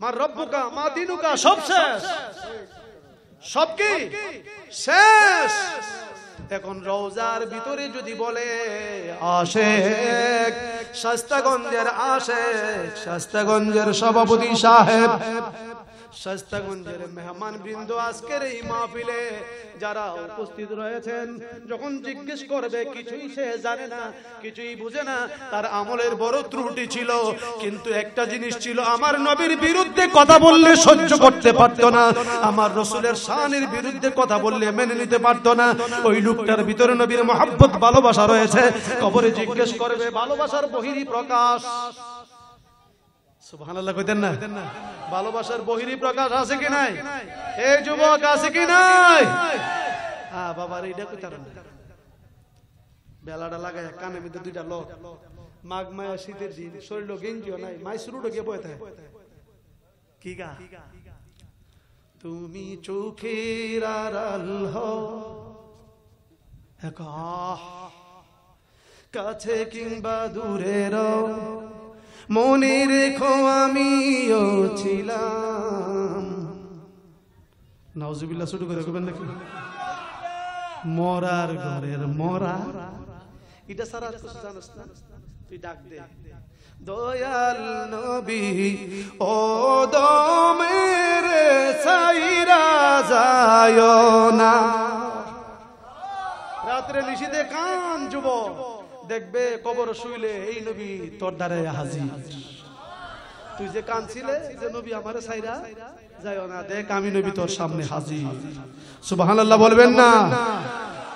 মা রব্বুকা মা দিনুকা, সব শেষ, সব কি শেষ। এখন রওজার ভিতরে যদি বলে আশেক, শাস্তাগঞ্জের আশেক, শাস্তাগঞ্জের সভাপতি সাহেব, শাস্তাগঞ্জের মেহমান বৃন্দ, আজকের এই মাহফিলে যারা উপস্থিত রয়েছেন, যখন জিজ্ঞেস করবে কিছুই সে জানে না, কিছুই বুঝে না, তার আমলের বড় ত্রুটি ছিল, কিন্তু একটা জিনিস ছিল, আমার নবীর বিরুদ্ধে কথা বললে সহ্য করতে পারত না, আমার রাসূলের শানের বিরুদ্ধে কথা বললে মেনে নিতে পারত না। ওই লোকটার ভিতরে নবীর মহব্বত, ভালোবাসা রয়েছে। কবরে জিজ্ঞেস করবে ভালোবাসার বহিরি প্রকাশ, সুবহানাল্লাহ কইতেন না? ভালোবাসার বহিরি প্রকাশ আছে কি নাই? এই যুবক আছে কি নাই? হ্যাঁ বাবার এইটা কইতার না, বেলাটা লাগায় কানে মধ্যে দুইটা লোক, মাঘ মায়া শীতের দিন, শরীর গেঞ্জিও নাই, মাইসুরুটো গিয়ে বয়ে থাকে, কি গা? তুমি চোখের আড়াল হও একা, কাছে কিংবা দূরে রও, মনে রেখো আমিও ছিলাম। নাউজুবিল্লাহ শুরু করে কইবেন নাকি? মরার ঘরের মরা, এটা সারা কিছু জানিস না, তুই ডাক দে দয়াল নবী, ও দমের সাইরা যায় না। রাত্রে নিশিতে কান যুবক, দেখবে কবর শুইলে এই নবী তোর দ্বারে হাজির। তুই যে কাঁদছিলে যে নবী আমারে সাইরা যায় না, দেখ আমি নবী তোর সামনে হাজির। সুবহানাল্লাহ বলবেন না?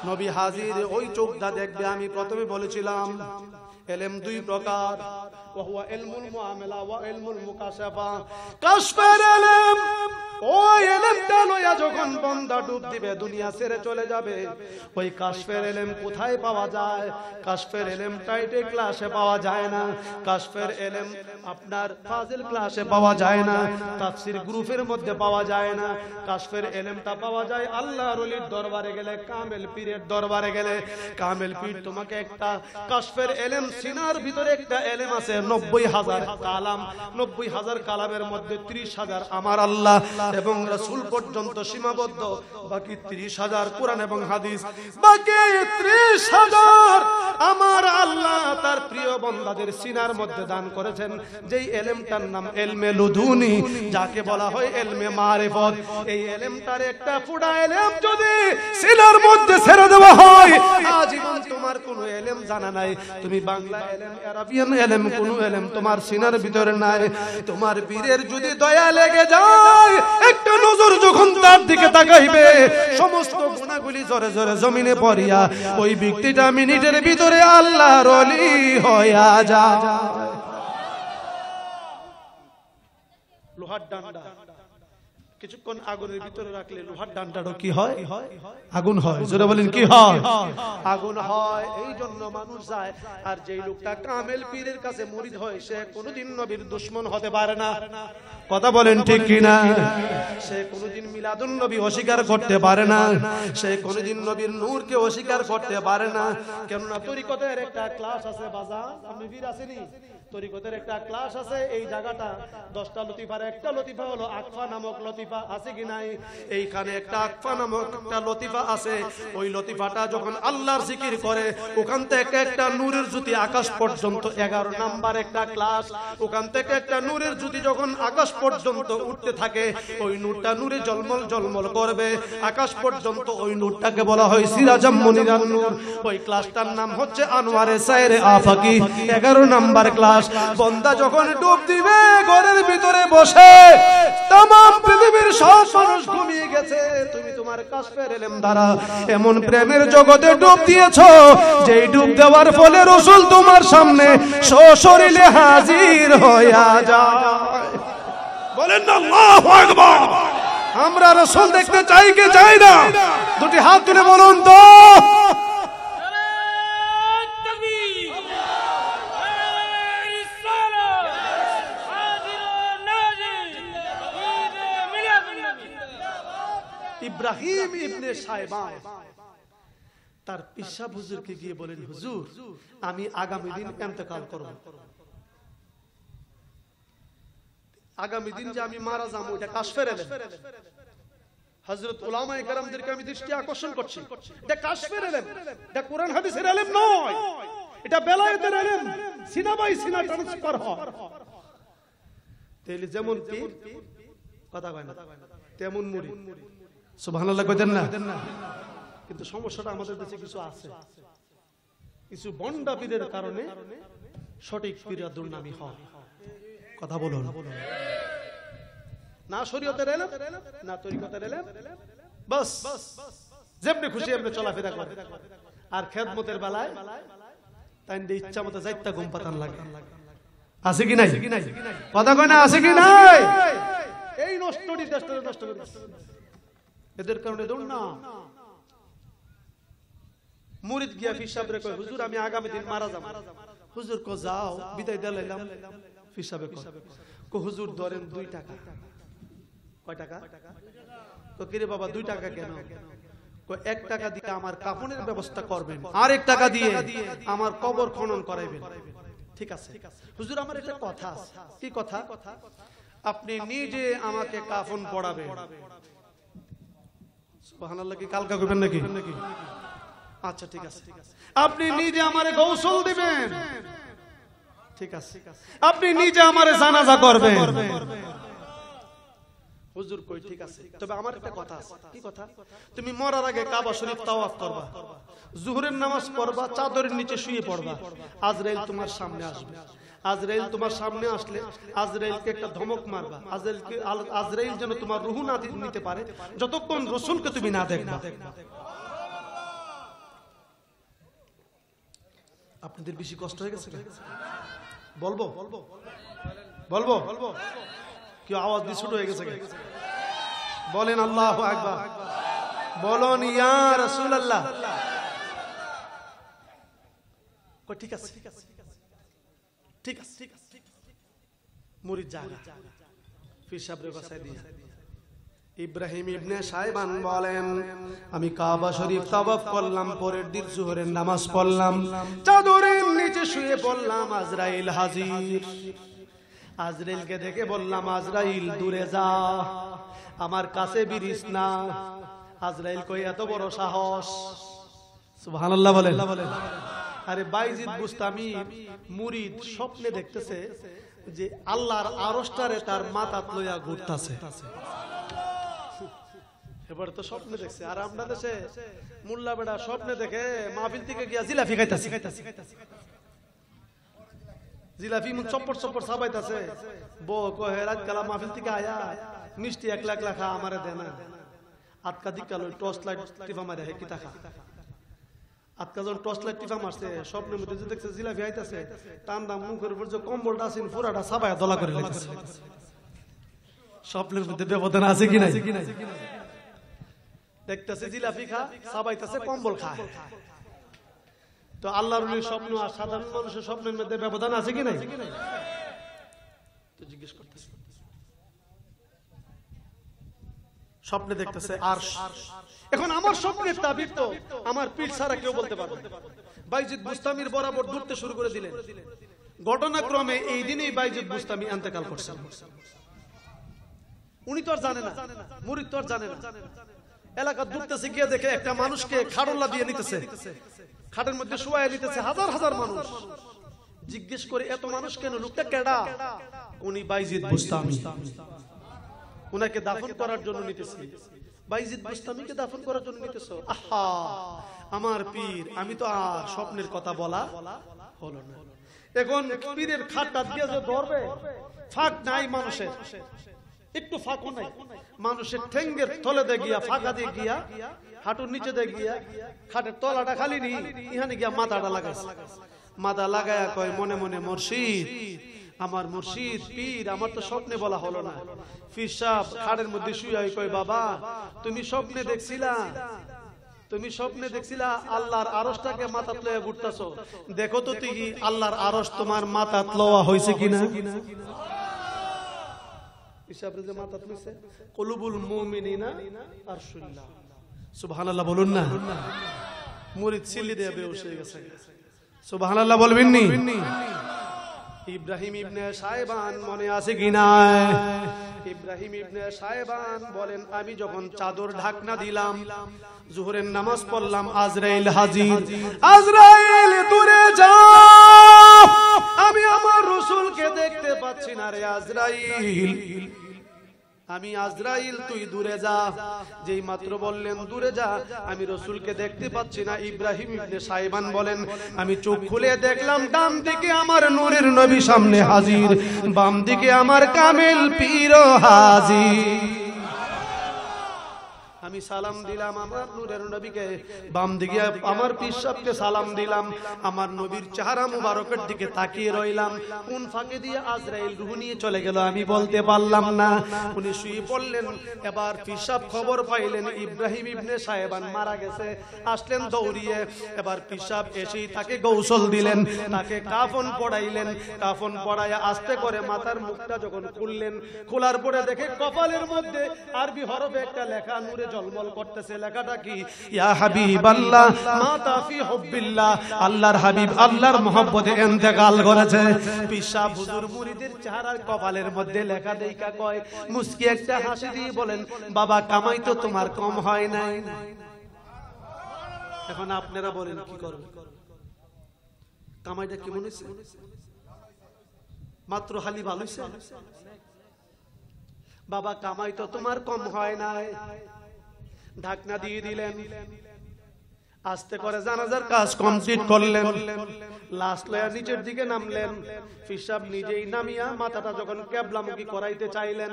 নবী হাজির, ওই চোখটা দেখবে। আমি প্রথমে বলেছিলাম ইলম দুই প্রকার, ওয়া হুয়া ইলমুল মুআমালা ওয়া ইলমুল মুকাশাফা। কাশফের ইলম, ওই ইলমটা লইয়া যখন বান্দা ডুব দিবে, দুনিয়া ছেড়ে চলে যাবে, ওই কাশফের ইলম কোথায় পাওয়া যায়? কাশফের ইলম টাইটে ক্লাসে পাওয়া যায় না, কাশফের ইলম আপনার ফাজিল ক্লাসে পাওয়া যায় না, তাফসীর গ্রুপের মধ্যে পাওয়া যায় না। কাশফের ইলমটা পাওয়া যায় আল্লাহর ওলির দরবারে গেলে, কামেল পীরের দরবারে গেলে। কামেল পীর তোমাকে একটা কাশফের ইলম, সিনার ভিতরে একটা ইলম আছে 90,000 কালাম, 90,000 কালামের মধ্যে 30,000 আমার আল্লাহ এবং রাসূল পর্যন্ত সীমাবদ্ধ, বাকি 30,000 কোরআন এবং হাদিস, বাকি 30,000 আমার আল্লাহ তার প্রিয় বান্দাদের সিনার মধ্যে দান করেছেন। যেই ইলমটার নাম ইলমে লুদুনি, যাকে বলা হয় ইলমে মারিফত। এই ইলমটার একটা ফুটা ইলম যদি সিনার মধ্যে ছেড়ে দেওয়া হয়, আজীবন তোমার কোনো ইলম জানা নাই, তুমি বাংলা এলেম আরবিয়ান এলেম কোন এলেম তোমার সিনার ভিতরে নাই, তোমার পীরের যদি দয়া লেগে যায় একটা নজর যখন তার দিকে তাকাইবে সমস্ত গুনাহগুলি জোরে জোরে জমিনে পড়িয়া ওই ব্যক্তিটা মিনিটের ভিতরে আল্লাহর ওলি হইয়া যায়। লোহার ডান্ডা কিছুক্ষণ আগুনের ভিতরে রাখলে লোহার ডান্ডাটা কি হয়? আগুন হয়। জোরে বলেন কি হয়? আগুন হয়। এই জন্য মানুষ যায়। আর যেই লোকটা কামেল পীরের কাছে মুরিদ হয় সে কোনোদিন নবীর দুশমন হতে পারে না। কথা বলেন ঠিক কিনা? সে কোনোদিন মিলাদুন নবী অস্বীকার করতে পারে না, সে কোনোদিন নবীর নূরকে অস্বীকার করতে পারে না। কেননা তরিকতের একটা ক্লাস আছে বাজা, আপনি বীর আসেনি? তরিকতের একটা ক্লাস আছে, এই জায়গাটা 10টা লতিফার একটা লতিফা হলো আকফা নামক লতিফা, আছে কি নাই? এইখানে একটা আকফা নামক একটা লতিফা আছে। ওই লতিফাটা যখন আল্লাহর জিকির করে ওখান থেকে একটা নূরের জ্যোতি আকাশ পর্যন্ত, 11 নাম্বার একটা ক্লাস, ওখান থেকে একটা নূরের জ্যোতি যখন আকাশ পর্যন্ত উঠতে থাকে ওই নূরটা নূরে জলমল জলমল করবে আকাশ পর্যন্ত। ওই নূরটাকে বলা হয় সিরাজাম মুনিরান নূর। ওই ক্লাসটার নাম হচ্ছে আনোয়ারে সায়রে আফাকি, 11 নাম্বার ক্লাস। বন্দা যখন ডুব দিবে ঘরের ভিতরে বসে तमाम পৃথিবীর সব মানুষ ঘুমিয়ে গেছে, তুমি তোমার কাশফের ইলম দ্বারা এমন প্রেমের জগতে ডুব দিয়েছো যেই ডুব দেওয়ার ফলে রাসূল তোমার সামনে সশরীরে হাজির হইয়া যায়। বলেন না আল্লাহু আকবার। আমরা রাসূল দেখতে চাই কি চাই না? দুটি হাত তুলে বলুন তো। ইব্রাহিম ইবনে সাইবান তার পিসা হুজুরকে গিয়ে বলেন, হুজুর আমি আগামী দিন ইন্তেকাল করব, আগামী দিন যে আমি মারা যাবো এটা কাশফের ইলম। হযরত উলামায়ে কেরামদেরকে আমি দৃষ্টি আকর্ষণ করছি, এটা কাশফের ইলম, এটা কোরআন হাদিসের ইলম নয়, এটা বেলায়েতের ইলম, সিনা বাই সিনা ট্রান্সফার হয়। তাহলে যেমন পীর কথা কয় না তেমন মুরিদ। সুবহানাল্লাহ কইতেন না? কিন্তু সমস্যাটা আমাদের দেশে কিছু আছে, কিছু বন্ডা পীরের কারণে সঠিক পীরের দুর্নামি হয়। কথা বলুন। না শরীয়তের ইলম না তরিকতের ইলম, বাস যেমনি খুশি এমনি চলাফেরা করে। আর খেদমতের বেলায় তাই ইচ্ছা মতো যাইতা ঘুম পাতান লাগে। আছে কি নাই? কথা কয় না আছে কি নাই? এই নষ্টটি দেশটা নষ্ট করে এদের কারণে দৌড় না। মুরিদ গিয়া পীর সাহেবরে কয়, হুজুর আমি আগামী দিন মারা যাব। হুজুর কো যাও, বিদায় দিলাম। পীর সাহেব কো হুজুর ধরেন 2 টাকা। কয় টাকা? তো কিরে বাবা 2 টাকা কেন? কো 1 টাকা দিয়ে আমার কাফনের ব্যবস্থা করবেন, আর 1 টাকা দিয়ে আমার কবর খনন করাইবেন। ঠিক আছে হুজুর, আমার একটা কথা আছে। কি কথা? আপনি নিজে আমাকে কাফন পড়াবেন। সুবহানাল্লাহ। কি কালকা করবেন নাকি? আচ্ছা ঠিক আছে। আপনি নিজে আমারে গোসল দিবেন। ঠিক আছে। আপনি নিজে আমারে জানাজা করবেন। হুজুর কই ঠিক আছে, তবে আমার একটা কথা আছে। কি কথা? তুমি মরার আগে কাবা শরীফ তাওয়াফ করবা, জোহরের নামাজ পড়বা, চাদরের নিচে শুয়ে পড়বা। আজরাইল তোমার সামনে আসবে। আজরাইল তোমার সামনে আসলে আজরাইলকে একটা ধমক মারবা। আজরাইল যেন তোমার রূহ না নিতে পারে যতক্ষণ রাসূলকে তুমি না দেখবা। আপনাদের বেশি কষ্ট হয়ে গেছে? বলবো বলবো বলবো কি আওয়াজ দিয়ে ছোট হয়ে গেছে? বলেন আল্লাহু আকবার, বলুন ইয়া রাসূলুল্লাহ। ঠিক আছে ঠিক আছে ঠিক আছে ঠিক আছে। মুরিদ জাগা পীর সাহেবের বাসায় দিয়া ইব্রাহিম ইবনে সাইবান বলেন, আমি কাবা শরীফ তাওয়াফ করলাম, পরের দিন যোহরের নামাজ পড়লাম, চাদরের নিচে শুয়ে পড়লাম। আজরাইল হাজির। আজরাইলকে দেখে বললাম, আজরাইল দূরে যা, আমার কাছে বিরিস না। আজরাইল কই এত বড় সাহস? সুবহানাল্লাহ বলেন। আরে বাইজিদ বুস্তামি মুরিদ স্বপ্নে দেখতেছে যে আল্লাহর আরশটারে তার মাথাত লইয়া ঘুরতাছে। এবার তো স্বপ্নে দেখছে। আর আমরা দেশে মুল্লা বেড়া স্বপ্নে দেখে মাহফিল থেকে গিয়া জিলাপি খাইতাছে। জিলাপি মুখ চপ্পর চপ্পর সাবাইতাছে, বউ কহে রাত কালা মাহফিল থেকে আয়া মিষ্টি 1 লাখ লাখা আমারে দে না। আটকা দিকালো টর্চ লাইট টিপা মারে হে কি টাকা। আটকা যখন টর্চ লাইট টিপা মারছে স্বপ্নের মধ্যে যে দেখছে জিলাপি আইতাছে, টান্ডা মুখের উপর যে কম্বলটা আছে পুরাটা সাবায়া দলা করে লেগেছে। স্বপ্নের মধ্যে ব্যবধান আছে কি নাই? দেখতেছে জিলাপি খা, সাবাইতাছে কম্বল খা। তো আল্লাহর ওলির স্বপ্ন আর সাধারণ মানুষের স্বপ্নের মধ্যে ব্যবধান আছে কি নাই? তো জিজ্ঞেস করতেছে, স্বপ্নে দেখতেছে আরশ। এখন আমার স্বপ্নের তাবির তো আমার পীর ছাড়া কেউ বলতে পারবে না। বাইজিদ বুস্তামির বরাবর দূরতে শুরু করে দিলেন। ঘটনাক্রমে এই দিনেই বাইজিদ বুস্তামি ইন্তেকাল করছেন। উনি তো আর জানে না, মুরিদ তো আর জানে না। এলাকা দূরতেছে গিয়ে দেখে একটা মানুষকে খাড়ল্লা দিয়ে নিতেছে, খাটের মধ্যে শুয়ায় নিতেছে হাজার হাজার মানুষ। জিজ্ঞেস করে এত মানুষ কেন, লোকটা কেডা? উনি বাইজিদ বুস্তামি, উনাকে দাফন করার জন্য নিতেছি। বাইজিদ বুস্তামিকে দাফন করার জন্য নিতেছো? আহা আমার পীর, আমি তো আর স্বপ্নের কথা বলা হলো না। এখন পীরের খাটটা দিয়ে যে ধরবে, ফাঁক নাই মানুষের, একটু ফাঁকও নাই মানুষের। ঠেঙ্গের তলে দিয়ে গিয়া ফাঁকা দিয়ে গিয়া হাঁটুর নিচে দিয়ে গিয়া খাটের তলাটা খালি নি, ইহানে গিয়া মাথাটা লাগাইছে। মাথা লাগায়া কয় মনে মনে, মুর্শিদ, আমার মুর্শিদ পীর, আমার তো স্বপ্নে বলা হলো না। পীর সাহেব খাটের মধ্যে শুয়ে কয়, বাবা তুমি স্বপ্নে দেখছিলা, তুমি স্বপ্নে দেখছিলা আল্লাহর আরশটাকে মাথাত লয়ে ঘুরতাছো, দেখো তো তুই আল্লাহর আরশ তোমার মাথাত লওয়া হইছে কিনা। হিসাবে যে মাথাত লইছে, কুলুবুল মুমিনিনা আরশুল্লাহ। সুবহানাল্লাহ বলুন না। মুরিদ সিল্লি দিয়ে বেহুশ হয়ে গেছে। সুবহানাল্লাহ বলবেন নি? ইব্রাহিম ইবনে সাইবান মনে আছে কিনা? ইব্রাহিম ইবনে সাইবান বলেন, আমি যখন চাদর ঢাকনা দিলাম, জোহরের নামাজ পড়লাম, আজরাইল হাজির। আজরাইল দূরে যাও, আমি আমার রাসূলকে দেখতে পাচ্ছি না রে আজরাইল। আমি আজরাইল তুই দূরে যা। যেই মাত্র বললেন দূরে যা, আমি রাসূলকে দেখতে পাচ্ছি না। ইব্রাহিম ইবনে সাইবান বলেন, আমি চোখ খুলে দেখলাম ডান দিকে আমার নূরের নবী সামনে হাজির, বাম দিকে আমার কামেল পীর হাজির। আমি সালাম দিলাম আমার নূরের নবীকে, বাম দিকে আমার পীর সাহেবকে সালাম দিলাম, আমার নবীর চেহারা মুবারকের দিকে তাকিয়ে রইলাম। কোন ফাঁকে দিয়ে আজরাইল রূহ নিয়ে চলে গেল আমি বলতে পারলাম না। উনি শুয়ে পড়লেন। এবার পীর সাহেব খবর পাইলেন ইব্রাহিম ইবনে সাইবান মারা গেছে, আসলেন দৌড়িয়ে। এবার পীর সাহেব এসেই তাকে গোসল দিলেন, তাকে কাফন পড়াইলেন। কাফন পড়াইয়া আস্তে করে মাথার মুখটা যখন খুললেন, খোলার পরে দেখে কপালের মধ্যে আরবি হরফে একটা লেখা নূরে ঝলমল করতেছে। লেখাটা কি? ইয়া হাবিবাল্লাহ মাতা ফি হুব্বিল্লাহ, আল্লাহর হাবিব আল্লাহর মহব্বতে ইন্তেকাল করেছে। পীর সাহেব হুজুর মুরিদের চেহারার কপালের মধ্যে লেখা দেইখা কয়, মুস্কি একটা হাসি দিয়ে বলেন, বাবা কামাই তো তোমার কম হয় নাই। এখন আপনারা বলেন কি করবেন? কামাইটা কেমন হয়েছে? মাত্র হালি ভালো হয়েছে? বাবা কামাই তো তোমার কম হয় নাই। ঢাকনা দিয়ে দিলেন, আস্তে করে জানাজার কাজ কমপ্লিট করলেন। লাশ লয়া নিচের দিকে নামলেন। পীর সাহেব নিজেই নামিয়া মাথাটা যখন কেবলামুখী করাইতে চাইলেন,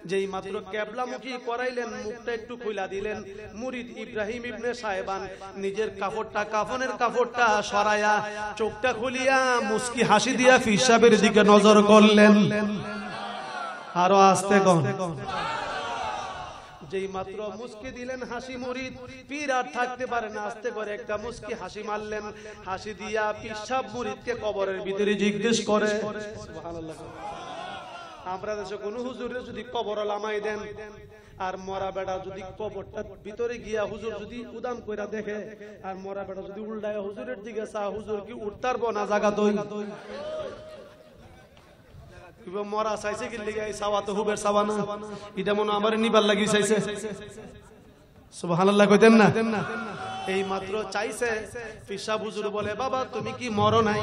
যেই মাত্র কেবলামুখী করাইলেন, মুখটা একটু খুলা দিলেন। মুরিদ ইব্রাহিম ইবনে সাইবান নিজের কাপড়টা, কাফনের কাপড়টা সরায়া চোখটা খুলিয়া মুস্কি হাসি দিয়া পীর সাহেবের দিকে নজর করলেন। আরো আস্তে কন। যেই মাত্র মুস্কি দিলেন হাসি, মুরিদ পীর আর থাকতে পারে না, আস্তে করে একটা মুস্কি হাসি মারলেন। হাসি দিয়া পীর সাহেব মুরিদকে কবরের ভিতরে জিজ্ঞেস করে, সুবহানাল্লাহ, আমরা দেশে কোন হুজুরে যদি কবর লামাই দেন আর মরা বেড়া যদি কবরটার ভিতরে গিয়া হুজুর যদি উদাম কইরা দেখে আর মরা বেড়া যদি উল্টায় হুজুরের দিকে চা, হুজুর কি উঠতারবো না জায়গা দই? মরা চাইছে কি লিগে সাওয়া তো হুবের সাওয়া না, এটা মনে আমার নিবার লাগি চাইছে। সুবহানাল্লাহ কইতেন না? এই মাত্র চাইছে। পীর সাহেব হুজুর বলে, বাবা তুমি কি মরো নাই?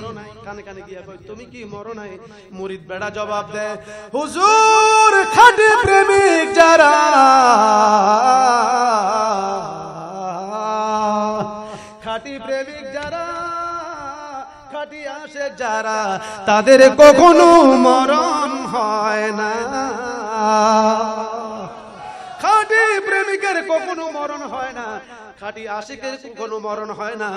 কানে কানে গিয়া কই, তুমি কি মরো নাই? মুরিদ বেড়া জবাব দেয়, হুজুর খাঁটি প্রেমিক যারা, খাঁটি প্রেমিক যারা, খাটি আসে যারা তাদের কখনো মরণ হয় না। খাটি প্রেমিকের কখনো মরণ হয় না, খাটি আশিকের কখনো মরণ হয় না।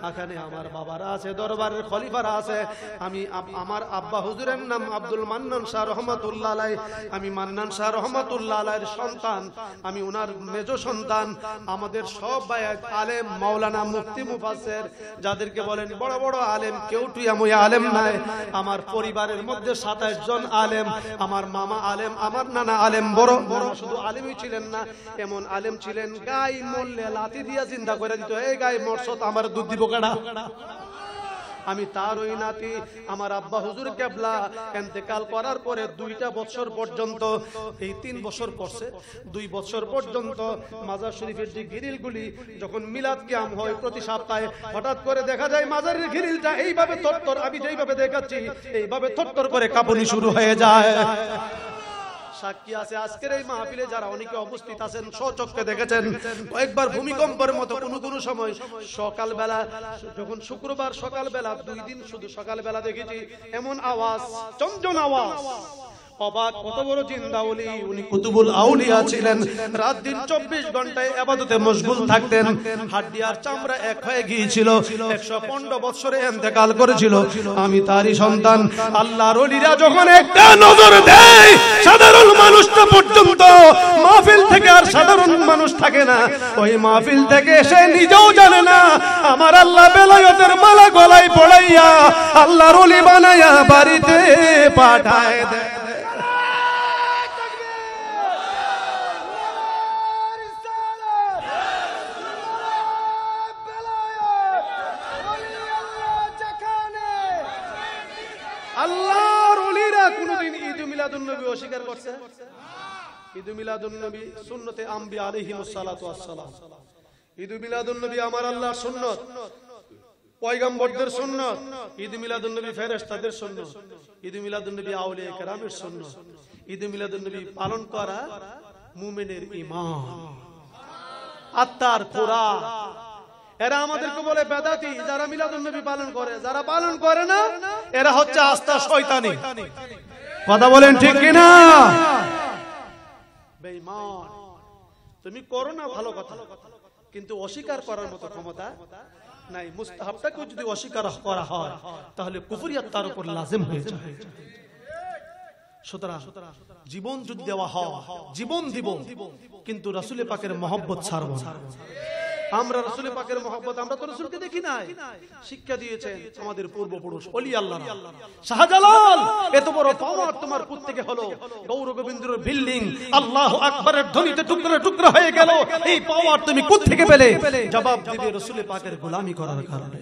এখানে আমার বাবারা আছে, দরবারের খলিফারা আছে। আমি আমার আব্বা হুজুরের নাম আব্দুল মান্নান শাহ রহমাতুল্লাহ আলাইহি। আমি মান্নান শাহ রহমাতুল্লাহ আলাইহির সন্তান, আমি ওনার মেজ সন্তান। আমাদের সব ভাই আলেম, মাওলানা, মুফতি, মুফাসসির যাদেরকে বলেন বড় বড় আলেম, কেউ টুয়ামুই আলেম নাই। আমার পরিবারের মধ্যে 27 জন আলেম। আমার মামা আলেম, আমার নানা আলেম। বড় বড় শুধু আলেমই ছিলেন না, এমন আলেম ছিলেন গাই মরলে লাথি দিয়ে চিন্তা করে দিত, এই গাই মরছত আমার দুধ দিব কেডা। আমি তার ওই নাতি। আমার আব্বা হুজুর কেবলা ইন্তেকাল করার পরে 2টা বছর পর্যন্ত, এই 3 বছর পড়ছে, 2 বছর পর্যন্ত মাজার শরীফের যে গ্রিলগুলি যখন মিলাদ কিয়াম হয় প্রতি সপ্তাহে, হঠাৎ করে দেখা যায় মাজারের গ্রিলটা এইভাবে থরথর, আমি যেইভাবে দেখাচ্ছি এইভাবে থরথর করে কাঁপুনি শুরু হয়ে যায়। সাক্ষী আছে আজকের এই মাহফিলে যারা অনেকে উপস্থিত আছেন, স্বচক্ষে দেখেছেন কয়েকবার ভূমিকম্পের মতো কোন সময় সকালবেলা, যখন শুক্রবার সকালবেলা 2 দিন শুধু সকালবেলা দেখেছি এমন আওয়াজ, চঞ্চল আওয়াজ। অবাক, কত বড় জিন্দা ওলি, উনি কুতুবুল আউলিয়া ছিলেন। রাত দিন 24 ঘন্টায় ইবাদতে মশগুল থাকতেন। হাড্ডি আর চামড়া এক হয়ে গিয়েছিল। 115 বছরে ইন্তেকাল করেছিল। আমি তারই সন্তান। আল্লাহর ওলিরা যখন একটা নজর দেয়, সাধারণ মানুষটা পর্যন্ত মাহফিল থেকে আর সাধারণ মানুষ থাকে না। ওই মাহফিল থেকে সে নিজেও জানে না আমার আল্লাহ বেলায়েতের মালা গলায় পড়াইয়া আল্লাহর ওলি বানায়া বাড়িতে পাঠায় দেয়। আল্লাহর ওলিরা কোনদিন ঈদ মিলাদুন নবী অস্বীকার করছে? ঈদ মিলাদুন নবী সুন্নতে আম্বিয়া আলাইহিমুস সালাতু ওয়াস সালাম। ঈদ মিলাদুন নবী আমার আল্লাহর সুন্নাত, পয়গম্বরদের সুন্নাত। ঈদ মিলাদুন নবী ফেরেশতাদের সুন্নাত। ঈদ মিলাদুন নবী আউলিয়া কেরামের সুন্নাত। ঈদ মিলাদুন নবী পালন করা মুমিনের ঈমান, আত্মার খোরাক। এরা আমাদেরকে বলে বেদাতি যারা মিলাদুন নবী পালন করে। যারা পালন করে না এরা হচ্ছে আস্থা শয়তানি। কথা বলেন ঠিক কিনা? বেঈমান। তুমি করো না ভালো কথা, কিন্তু অস্বীকার করার মতো ক্ষমতা নাই। মুস্তাহাবটাকে যদি অস্বীকার করা হয় তাহলে কুফরিয়াত তার উপর লাজিম হয়ে যায়। সুতরাং জীবন যদি দেওয়া হয় জীবন দিব, কিন্তু রাসূল পাকের মহব্বত ছাড়ব না। আমরা রাসূল পাকের মহব্বত, আমরা তো রাসূলকে দেখি নাই, শিক্ষা দিয়েছেন আমাদের পূর্বপুরুষ ওলি আল্লাহ। শাহজালাল এত বড় পাওয়ার তোমার কোথা থেকে হলো? গৌর গোবিন্দের বিল্ডিং আল্লাহু আকবারের ধ্বনিতে টুকরা টুকরা হয়ে গেল। এই পাওয়ার তুমি কোথা থেকে পেলে? জবাব দিবে রাসূল পাকের গোলামি করার কারণে।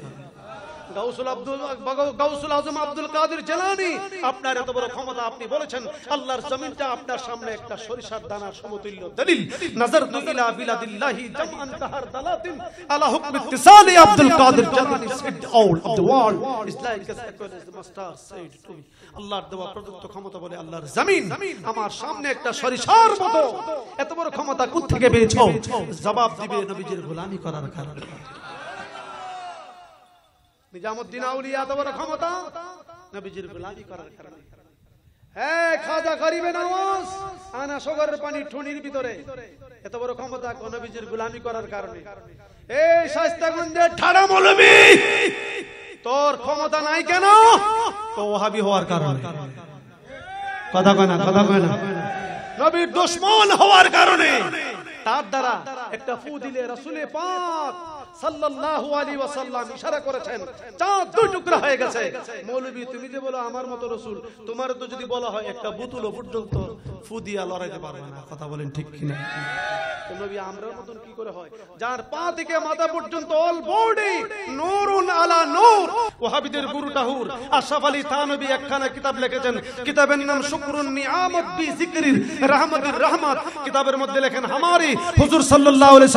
গাউসুল আজম আব্দুল কাদের জিলানী, আপনার এত বড় ক্ষমতা, আপনি বলেছেন আল্লাহর জমিনটা আপনার সামনে একটা সরিষার দানার সমতুল্য দলিল। নাযারতু ইলা বিলাদিল্লাহি জামআন কাহার দালাতিন আলা হুকম ইত্তিসালি আব্দুল কাদের Jilani said all of the world is like as equal as the master said to me। আল্লাহর দেওয়া প্রদত্ত ক্ষমতা বলে আল্লাহর জমিন আমার সামনে একটা সরিষার মতো। এত বড় ক্ষমতা কোথা থেকে পেয়েছো? জবাব দিবে নবীজির গোলামি করার কারণে। নিজামউদ্দিন আউলিয়া এত বড় ক্ষমতা নবীজির গোলামি করার কারণে। হ্যাঁ, খাজা গরিবে নওয়াজ আনা সগরের পানি ঠুনির ভিতরে এত বড় ক্ষমতা নবীজির গোলামি করার কারণে। এই শায়েস্তাগঞ্জের ঠাড়া মৌলবী তোর ক্ষমতা নাই কেন? তো ওহাবি হওয়ার কারণে। কথা কয় না, কথা কয় না। নবীর দুশমন হওয়ার কারণে। তার দ্বারা একটা ফু দিলে রাসূলে পাক সাল্লাল্লাহু আলাইহি ওয়াসাল্লাম ইশারা করেছেন, চাঁদ 2 টুকরা হয়ে গেছে। মৌলবী তুমি যে বলো আমার মতো রাসূল, তোমার তো যদি বলা হয় একটা বুতুলও পর্যন্ত ফু দিয়া লড়াইতে পারবে না। কথা বলেন ঠিক কিনা? নবী আমরার মতন কি করে হয়, যার পা থেকে মাথা পর্যন্ত অল বডি নূরুন আলা নূর। ওয়াহাবিদের গুরু তাহুর আশরাফ আলী থানভী একখানা কিতাব লিখেছেন, কিতাবের নাম শুকরুন নিআমত বি যিকরির রাহমাতুর রাহমাত। কিতাবের মধ্যে লেখেন হামারি হুজুর সাল্লাল্লাহু আলাইহি